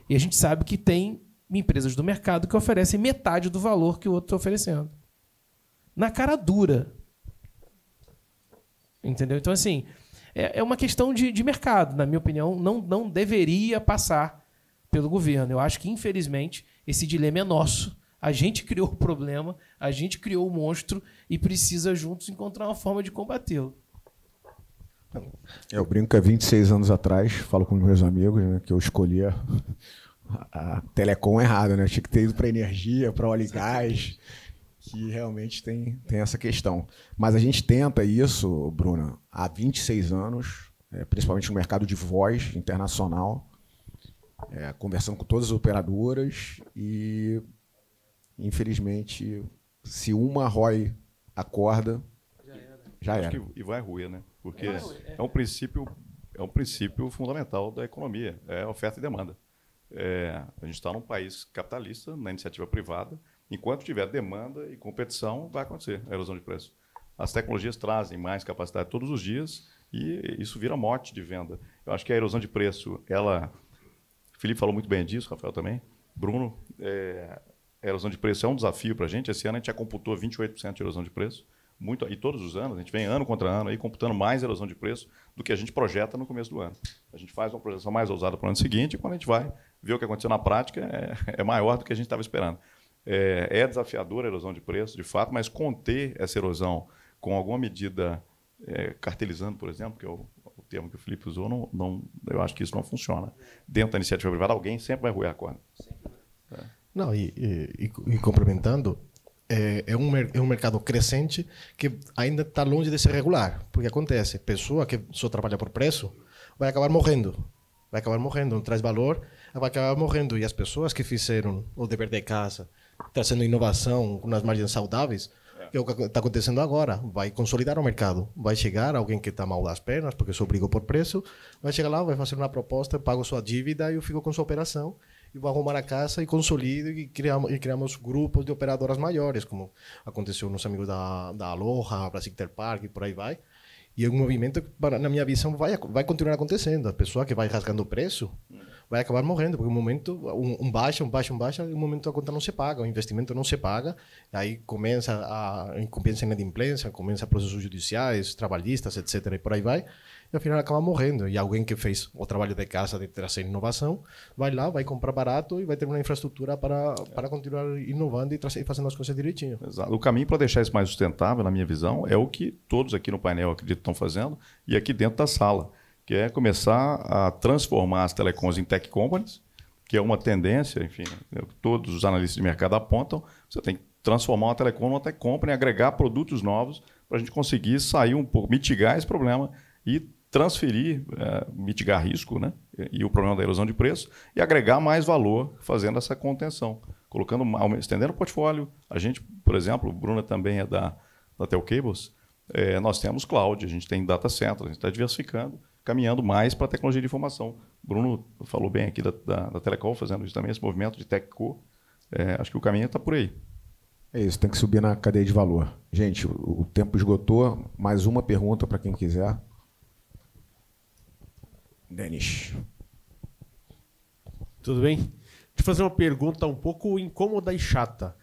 e a gente sabe que tem empresas do mercado que oferecem metade do valor que o outro está oferecendo. Na cara dura. Entendeu? Então, assim, é uma questão de mercado. Na minha opinião, não deveria passar pelo governo. Eu acho que, infelizmente, esse dilema é nosso. A gente criou o problema, a gente criou o monstro e precisa juntos encontrar uma forma de combatê-lo. Eu brinco que há 26 anos atrás, falo com meus amigos, né, que eu escolhi a telecom errada, né? Eu tinha que ter ido para energia, para óleo e gás, que realmente tem essa questão. Mas a gente tenta isso, Bruna, há 26 anos, principalmente no mercado de voz internacional, conversando com todas as operadoras e, infelizmente, se uma ROI acorda, já era. E vai ruir, né? Porque é um princípio fundamental da economia, é oferta e demanda. A gente está num país capitalista, na iniciativa privada. Enquanto tiver demanda e competição, vai acontecer a erosão de preço. As tecnologias trazem mais capacidade todos os dias e isso vira mote de venda. Eu acho que a erosão de preço, o Felipe falou muito bem disso, Rafael também, Bruno, a erosão de preço é um desafio para a gente. Esse ano a gente já computou 28% de erosão de preço. E todos os anos, a gente vem ano contra ano aí, computando mais erosão de preço do que a gente projeta no começo do ano. A gente faz uma projeção mais ousada para o ano seguinte e quando a gente vai ver o que aconteceu na prática, é maior do que a gente estava esperando. É desafiadora a erosão de preço, de fato, mas conter essa erosão com alguma medida cartelizando, por exemplo, que é o termo que o Felipe usou, eu acho que isso não funciona. Dentro da iniciativa privada, alguém sempre vai roer a corda. Não, e complementando, é um mercado crescente que ainda está longe de ser regular. Porque acontece, pessoa que só trabalha por preço vai acabar morrendo. Não traz valor, vai acabar morrendo. E as pessoas que fizeram o dever de casa, trazendo inovação com as margens saudáveis, que é o que está acontecendo agora, vai consolidar o mercado. Vai chegar alguém que está mal das pernas, porque só brigou por preço, vai chegar lá, vai fazer uma proposta, pago sua dívida e eu fico com sua operação. E vou arrumar a casa e consolido e criamos grupos de operadoras maiores, como aconteceu nos amigos da Aloha, Brasil Interpark e por aí vai. E é um movimento que, na minha visão, vai continuar acontecendo. A pessoa que vai rasgando o preço vai acabar morrendo, porque um momento, baixa, e um momento a conta não se paga, o investimento não se paga, aí começa a inadimplência, começa processos judiciais, trabalhistas, etc. E por aí vai. E, afinal, acaba morrendo. E alguém que fez o trabalho de casa de trazer inovação, vai lá, vai comprar barato e vai ter uma infraestrutura para continuar inovando e fazendo as coisas direitinho. Exato. O caminho para deixar isso mais sustentável, na minha visão, é o que todos aqui no painel, acredito, estão fazendo, e aqui dentro da sala, que é começar a transformar as telecoms em tech companies, que é uma tendência, enfim, todos os analistas de mercado apontam, você tem que transformar uma telecom numa tech company, agregar produtos novos para a gente conseguir sair um pouco, mitigar esse problema e transferir, mitigar risco, né? E o problema da erosão de preço, e agregar mais valor fazendo essa contenção, estendendo o portfólio. A gente, por exemplo, o Bruna também é da Telcables, nós temos cloud, a gente tem data center, a gente está diversificando, caminhando mais para a tecnologia de informação. O Bruno falou bem aqui da Telecom, fazendo isso também, esse movimento de TechCo. Acho que o caminho está por aí. É isso, tem que subir na cadeia de valor. Gente, o tempo esgotou. Mais uma pergunta para quem quiser. Denis. Tudo bem? Deixa eu fazer uma pergunta um pouco incômoda e chata.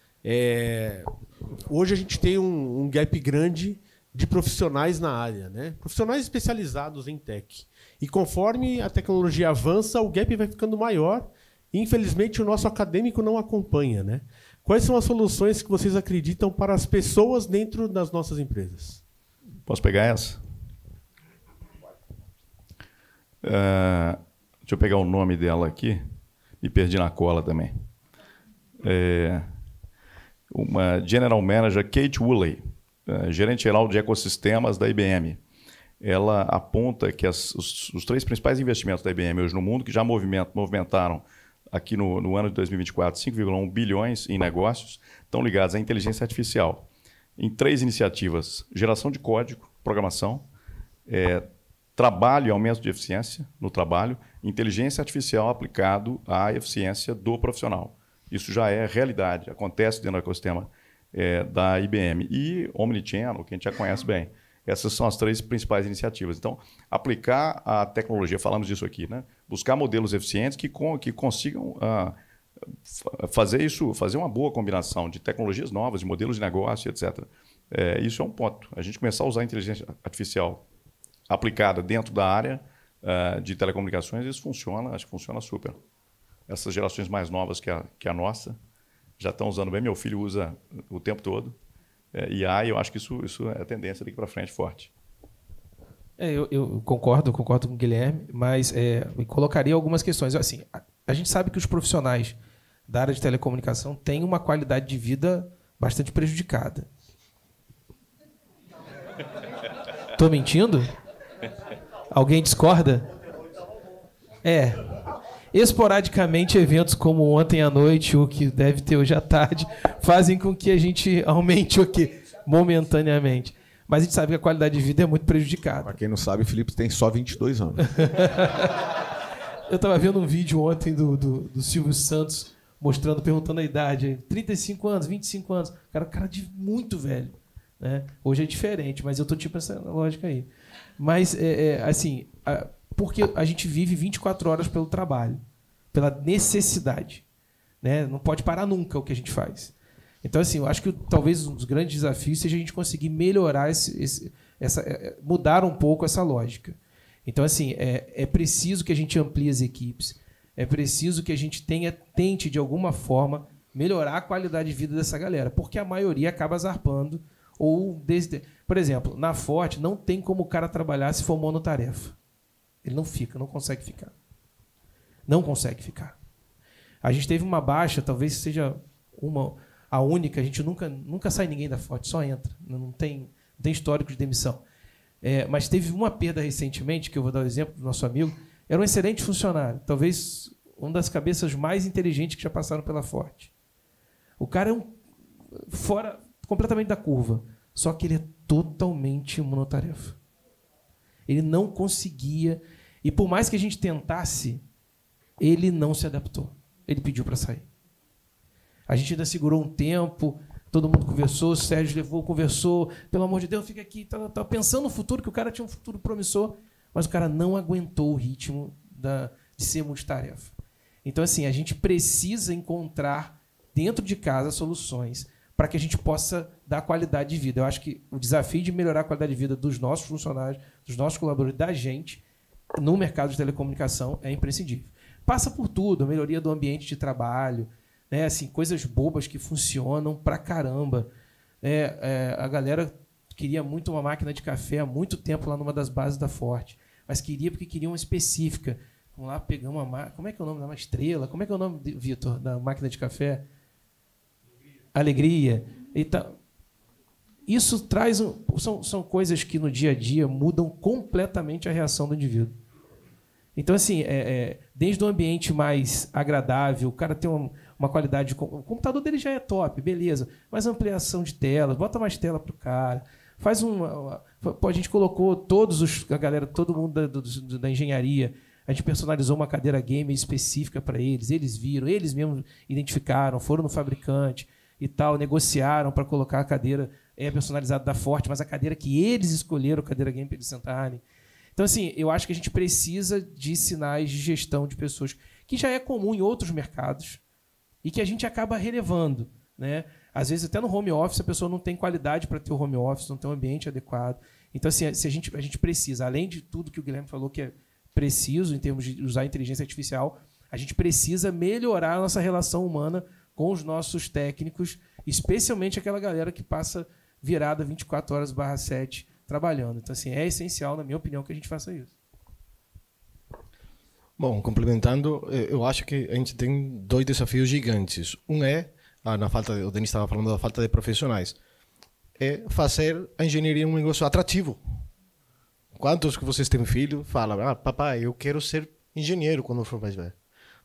Hoje a gente tem um gap grande de profissionais na área, né? Profissionais especializados em tech. E conforme a tecnologia avança, o gap vai ficando maior e, infelizmente, o nosso acadêmico não acompanha, né? Quais são as soluções que vocês acreditam para as pessoas dentro das nossas empresas? Posso pegar essa? Deixa eu pegar o nome dela aqui. Me perdi na cola também. Uma General Manager, Kate Woolley, gerente geral de ecossistemas da IBM. Ela aponta que os 3 principais investimentos da IBM hoje no mundo, que já movimentaram aqui no ano de 2024 5,1 bilhões em negócios, estão ligados à inteligência artificial. Em 3 iniciativas: geração de código, programação, trabalho e aumento de eficiência no trabalho, inteligência artificial aplicado à eficiência do profissional. Isso já é realidade, acontece dentro do ecossistema da IBM. E Omnichannel, que a gente já conhece bem. Essas são as 3 principais iniciativas. Então, aplicar a tecnologia, falamos disso aqui, né? Buscar modelos eficientes que consigam fazer uma boa combinação de tecnologias novas, de modelos de negócio, etc. Isso é um ponto. A gente começar a usar a inteligência artificial aplicada dentro da área de telecomunicações, isso funciona, acho que funciona super. Essas gerações mais novas que a nossa já estão usando bem. Meu filho usa o tempo todo. IA, eu acho que isso é tendência daqui para frente forte. Eu concordo com o Guilherme, mas eu colocaria algumas questões. Assim, a gente sabe que os profissionais da área de telecomunicação têm uma qualidade de vida bastante prejudicada. Estou mentindo? Alguém discorda? Esporadicamente, eventos como ontem à noite, o que deve ter hoje à tarde, fazem com que a gente aumente o quê? Momentaneamente. Mas a gente sabe que a qualidade de vida é muito prejudicada. Para quem não sabe, o Felipe tem só 22 anos. Eu estava vendo um vídeo ontem do Silvio Santos perguntando a idade. 35 anos, 25 anos. Cara de muito velho. Né? Hoje é diferente, mas eu estou tipo essa lógica aí. Mas, assim, porque a gente vive 24 horas pelo trabalho, pela necessidade. Né? Não pode parar nunca o que a gente faz. Então, assim, eu acho que talvez um dos grandes desafios seja a gente conseguir melhorar mudar um pouco essa lógica. Então, assim, é preciso que a gente amplie as equipes, é preciso que a gente tente, de alguma forma, melhorar a qualidade de vida dessa galera, porque a maioria acaba zarpando. Por exemplo, na Forte, não tem como o cara trabalhar se for monotarefa. Ele não consegue ficar. Não consegue ficar. A gente teve uma baixa, talvez seja a única, a gente nunca sai ninguém da Forte, só entra. Não tem histórico de demissão. Mas teve uma perda recentemente, que eu vou dar o exemplo do nosso amigo, era um excelente funcionário, talvez uma das cabeças mais inteligentes que já passaram pela Forte. O cara é fora completamente da curva, só que ele é totalmente monotarefa. Ele não conseguia, e por mais que a gente tentasse, ele não se adaptou. Ele pediu para sair. A gente ainda segurou um tempo, todo mundo conversou, o Sérgio conversou, pelo amor de Deus, fica aqui, tá pensando no futuro, que o cara tinha um futuro promissor, mas o cara não aguentou o ritmo de ser multitarefa. Então, assim, a gente precisa encontrar dentro de casa soluções para que a gente possa dar qualidade de vida. Eu acho que o desafio de melhorar a qualidade de vida dos nossos funcionários, dos nossos colaboradores, da gente, no mercado de telecomunicação, é imprescindível. Passa por tudo, a melhoria do ambiente de trabalho, né, assim, coisas bobas que funcionam pra caramba. A galera queria muito uma máquina de café há muito tempo lá numa das bases da Forte, mas porque queria uma específica. Vamos lá, pegamos uma máquina. Como é que é o nome da estrela? Como é que é o nome, Vitor, da máquina de café? Alegria. Então, isso traz são coisas que no dia a dia mudam completamente a reação do indivíduo. Então, assim, desde o ambiente mais agradável, o cara tem uma qualidade... O computador dele já é top, beleza. Mas ampliação de tela, bota mais tela para o cara. Faz a gente colocou todo mundo da engenharia, a gente personalizou uma cadeira gamer específica para eles viram, eles mesmos identificaram, foram no fabricante e tal, negociaram para colocar a cadeira personalizada da Forte, mas a cadeira que eles escolheram, a cadeira gamer para eles sentarem. Então, assim, eu acho que a gente precisa de sinais de gestão de pessoas, que já é comum em outros mercados e que a gente acaba relevando, né? Às vezes, até no home office, a pessoa não tem qualidade para ter o home office, não tem um ambiente adequado. Então, assim, a gente precisa, além de tudo que o Guilherme falou que é preciso, em termos de usar a inteligência artificial, a gente precisa melhorar a nossa relação humana com os nossos técnicos, especialmente aquela galera que passa virada 24 horas/7 trabalhando. Então, assim, é essencial, na minha opinião, que a gente faça isso. Bom, complementando, eu acho que a gente tem 2 desafios gigantes. Um o Denis estava falando da falta de profissionais, é fazer a engenharia um negócio atrativo. Quantos que vocês têm filho falam, papai, eu quero ser engenheiro quando eu for mais velho?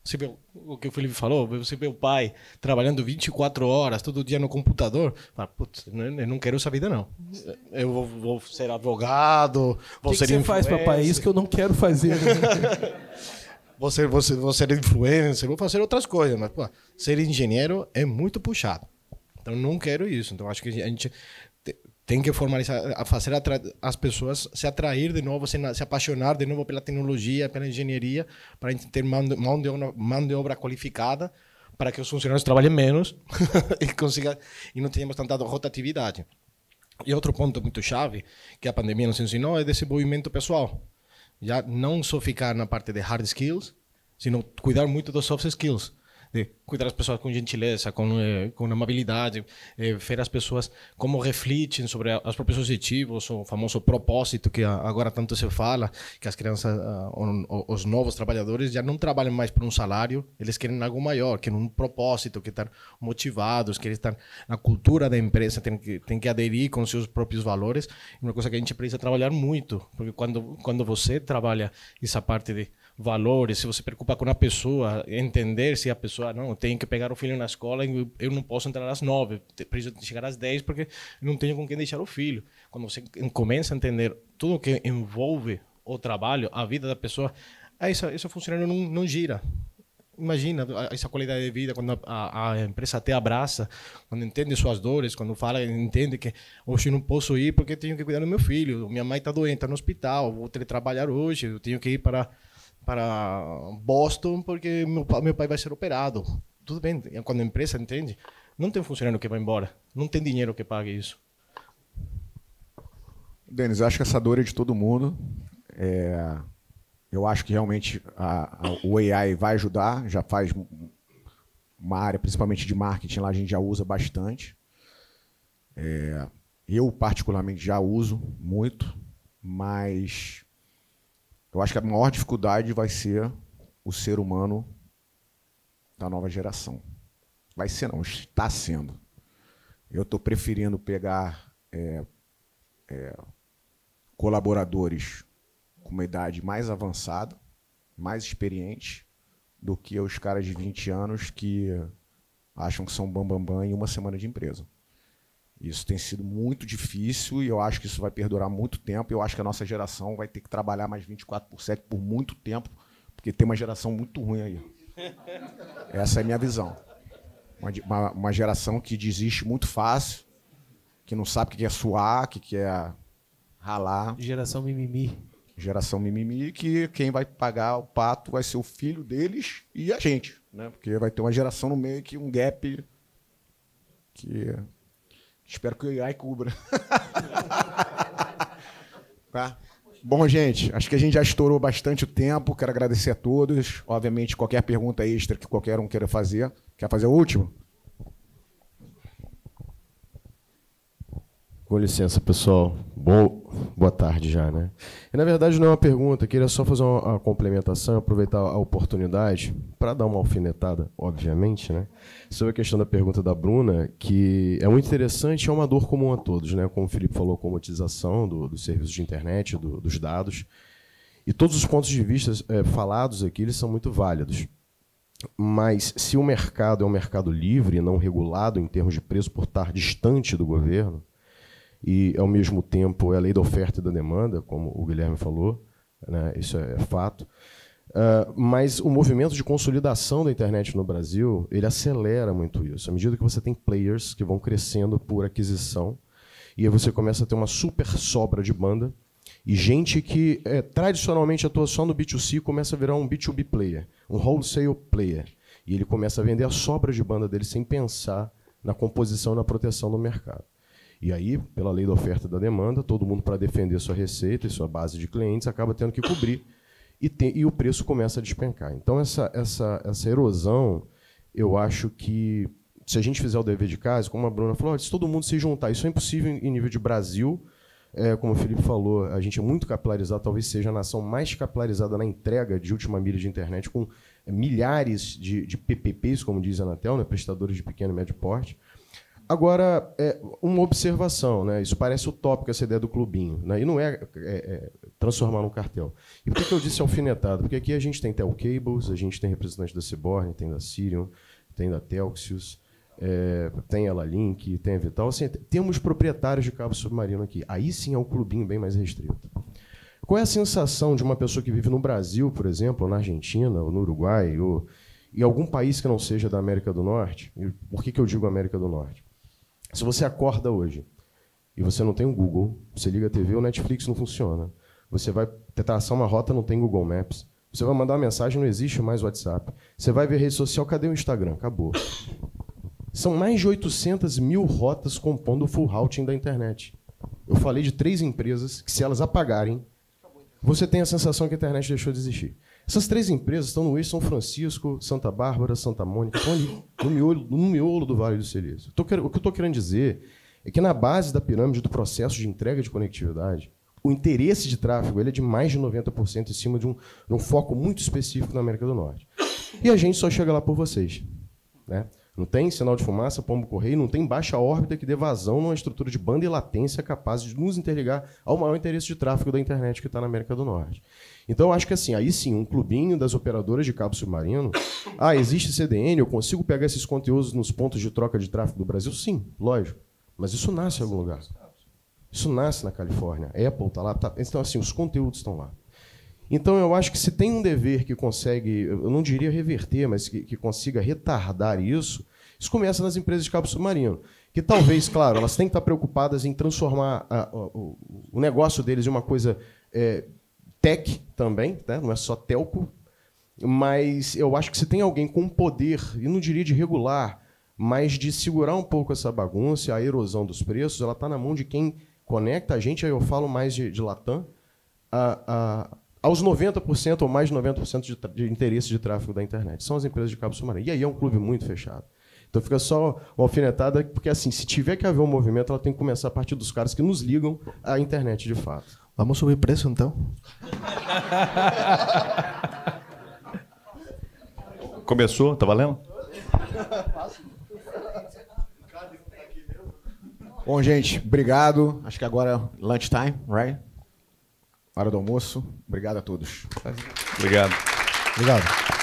Você vê o que o Felipe falou, você vê o pai trabalhando 24 horas, todo dia no computador, fala, putz, eu não quero essa vida, não. Eu vou ser advogado, vou ser influencer. O que você faz, papai? É isso que eu não quero fazer. vou ser influencer, vou fazer outras coisas, mas pô, ser engenheiro é muito puxado. Então não quero isso. Então acho que a gente tem que formalizar, fazer as pessoas se atrair de novo, se apaixonar de novo pela tecnologia, pela engenharia, para ter mão de obra qualificada, para que os funcionários trabalhem menos e não tenhamos tanta rotatividade. E outro ponto muito chave que a pandemia nos ensinou é desenvolvimento pessoal. Já não só ficar na parte de hard skills, sino cuidar muito dos soft skills. De cuidar das pessoas com gentileza, com amabilidade, ver as pessoas como refletem sobre os próprios objetivos, o famoso propósito que agora tanto se fala, que as crianças, os novos trabalhadores já não trabalham mais por um salário, eles querem algo maior, querem um propósito, querem estar motivados, querem estar na cultura da empresa, tem que aderir com seus próprios valores. Uma coisa que a gente precisa trabalhar muito, porque quando você trabalha essa parte de valores, se você se preocupa com a pessoa, entender se a pessoa, não, eu tenho que pegar o filho na escola e eu não posso entrar às 9, preciso chegar às 10 porque não tenho com quem deixar o filho. Quando você começa a entender tudo que envolve o trabalho, a vida da pessoa, esse funcionário não gira. Imagina essa qualidade de vida quando a empresa te abraça, quando entende suas dores, quando fala, entende que hoje não posso ir porque tenho que cuidar do meu filho, minha mãe está doente, está no hospital, vou teletrabalhar hoje, eu tenho que ir para Boston porque meu pai vai ser operado. Tudo bem, quando a empresa entende, não tem funcionário que vai embora, não tem dinheiro que pague isso. Denis, eu acho que essa dor é de todo mundo. Eu acho que realmente o AI vai ajudar, já faz uma área, principalmente de marketing, lá a gente já usa bastante. Eu, particularmente, já uso muito, mas eu acho que a maior dificuldade vai ser o ser humano da nova geração. Vai ser não, está sendo. Eu estou preferindo pegar colaboradores com uma idade mais avançada, mais experiente, do que os caras de 20 anos que acham que são bambambam em uma semana de empresa. Isso tem sido muito difícil e eu acho que isso vai perdurar muito tempo. Eu acho que a nossa geração vai ter que trabalhar mais 24/7 por muito tempo, porque tem uma geração muito ruim aí. Essa é a minha visão. Uma geração que desiste muito fácil, que não sabe o que é suar, que quer ralar. Geração mimimi. Geração mimimi, que quem vai pagar o pato vai ser o filho deles e a gente, né? Porque vai ter uma geração no meio que um gap que espero que o AI cubra. Tá? Bom, gente, acho que a gente já estourou bastante o tempo. Quero agradecer a todos. Obviamente, qualquer pergunta extra que qualquer um queira fazer. Quer fazer o último? Com licença, pessoal. Boa tarde já, né? E, na verdade, não é uma pergunta, queria só fazer uma complementação, aproveitar a oportunidade para dar uma alfinetada, obviamente, né? Sobre a questão da pergunta da Bruna, que é muito interessante, é uma dor comum a todos, né? Como o Felipe falou, a comodização dos serviços de internet, dos dados. E todos os pontos de vista falados aqui, eles são muito válidos. Mas se o mercado é um mercado livre, não regulado em termos de preço por estar distante do governo, e, ao mesmo tempo, é a lei da oferta e da demanda, como o Guilherme falou, né, isso é fato. Mas o movimento de consolidação da internet no Brasil, ele acelera muito isso. À medida que você tem players que vão crescendo por aquisição, e aí você começa a ter uma super sobra de banda, e gente que tradicionalmente atua só no B2C começa a virar um B2B player, um wholesale player. E ele começa a vender a sobra de banda dele sem pensar na composição e na proteção do mercado. E aí, pela lei da oferta e da demanda, todo mundo, para defender sua receita e sua base de clientes, acaba tendo que cobrir e o preço começa a despencar. Então, essa erosão, eu acho que, se a gente fizer o dever de casa, como a Bruna falou, se todo mundo se juntar, isso é impossível em nível de Brasil. Como o Felipe falou, a gente é muito capilarizado, talvez seja a nação mais capilarizada na entrega de última milha de internet, com milhares de PPPs, como diz a Anatel, né, prestadores de pequeno e médio porte. Agora, uma observação, né? Isso parece utópico, essa ideia do clubinho, né? E não transformar num cartel. E por que eu disse alfinetado? Porque aqui a gente tem Telcables, a gente tem representante da Ciborne, tem da Sirion, tem da Telxius, tem a Lalink, tem a Vital. Assim, temos proprietários de cabo submarino aqui. Aí sim é um clubinho bem mais restrito. Qual é a sensação de uma pessoa que vive no Brasil, por exemplo, ou na Argentina, ou no Uruguai, ou em algum país que não seja da América do Norte? E por que eu digo América do Norte? Se você acorda hoje e você não tem um Google, você liga a TV, o Netflix não funciona. Você vai traçar uma rota, não tem Google Maps. Você vai mandar uma mensagem, não existe mais WhatsApp. Você vai ver rede social, cadê o Instagram? Acabou. São mais de 800 mil rotas compondo o full routing da internet. Eu falei de 3 empresas que, se elas apagarem, você tem a sensação que a internet deixou de existir. Essas 3 empresas estão no eixo São Francisco, Santa Bárbara, Santa Mônica, estão ali, no miolo do Vale do Silício. O que eu estou querendo dizer é que, na base da pirâmide do processo de entrega de conectividade, o interesse de tráfego ele é de mais de 90% em cima de um foco muito específico na América do Norte. E a gente só chega lá por vocês. Né? Não tem sinal de fumaça, pombo-correio, não tem baixa órbita que dê vazão numa estrutura de banda e latência capaz de nos interligar ao maior interesse de tráfego da internet que está na América do Norte. Então, eu acho que assim, aí sim, um clubinho das operadoras de cabo submarino. Existe CDN, eu consigo pegar esses conteúdos nos pontos de troca de tráfego do Brasil? Sim, lógico. Mas isso nasce em algum lugar. Isso nasce na Califórnia. A Apple está lá. Então, assim, os conteúdos estão lá. Então, eu acho que se tem um dever que consegue, eu não diria reverter, mas que consiga retardar isso começa nas empresas de cabo submarino. Que talvez, claro, elas têm que estar preocupadas em transformar o negócio deles em uma coisa tech também, né? Não é só telco, mas eu acho que se tem alguém com poder, e não diria de regular, mas de segurar um pouco essa bagunça, a erosão dos preços, ela está na mão de quem conecta a gente, aí eu falo mais de Latam, aos 90% ou mais de 90% de interesse de tráfego da internet. São as empresas de cabo submarino. E aí é um clube muito fechado. Então fica só uma alfinetada, porque assim, se tiver que haver um movimento, ela tem que começar a partir dos caras que nos ligam à internet de fato. Vamos subir preço, então? Começou? Tá valendo? Bom, gente, obrigado. Acho que agora é lunchtime, right? Hora do almoço. Obrigado a todos. Obrigado. Obrigado.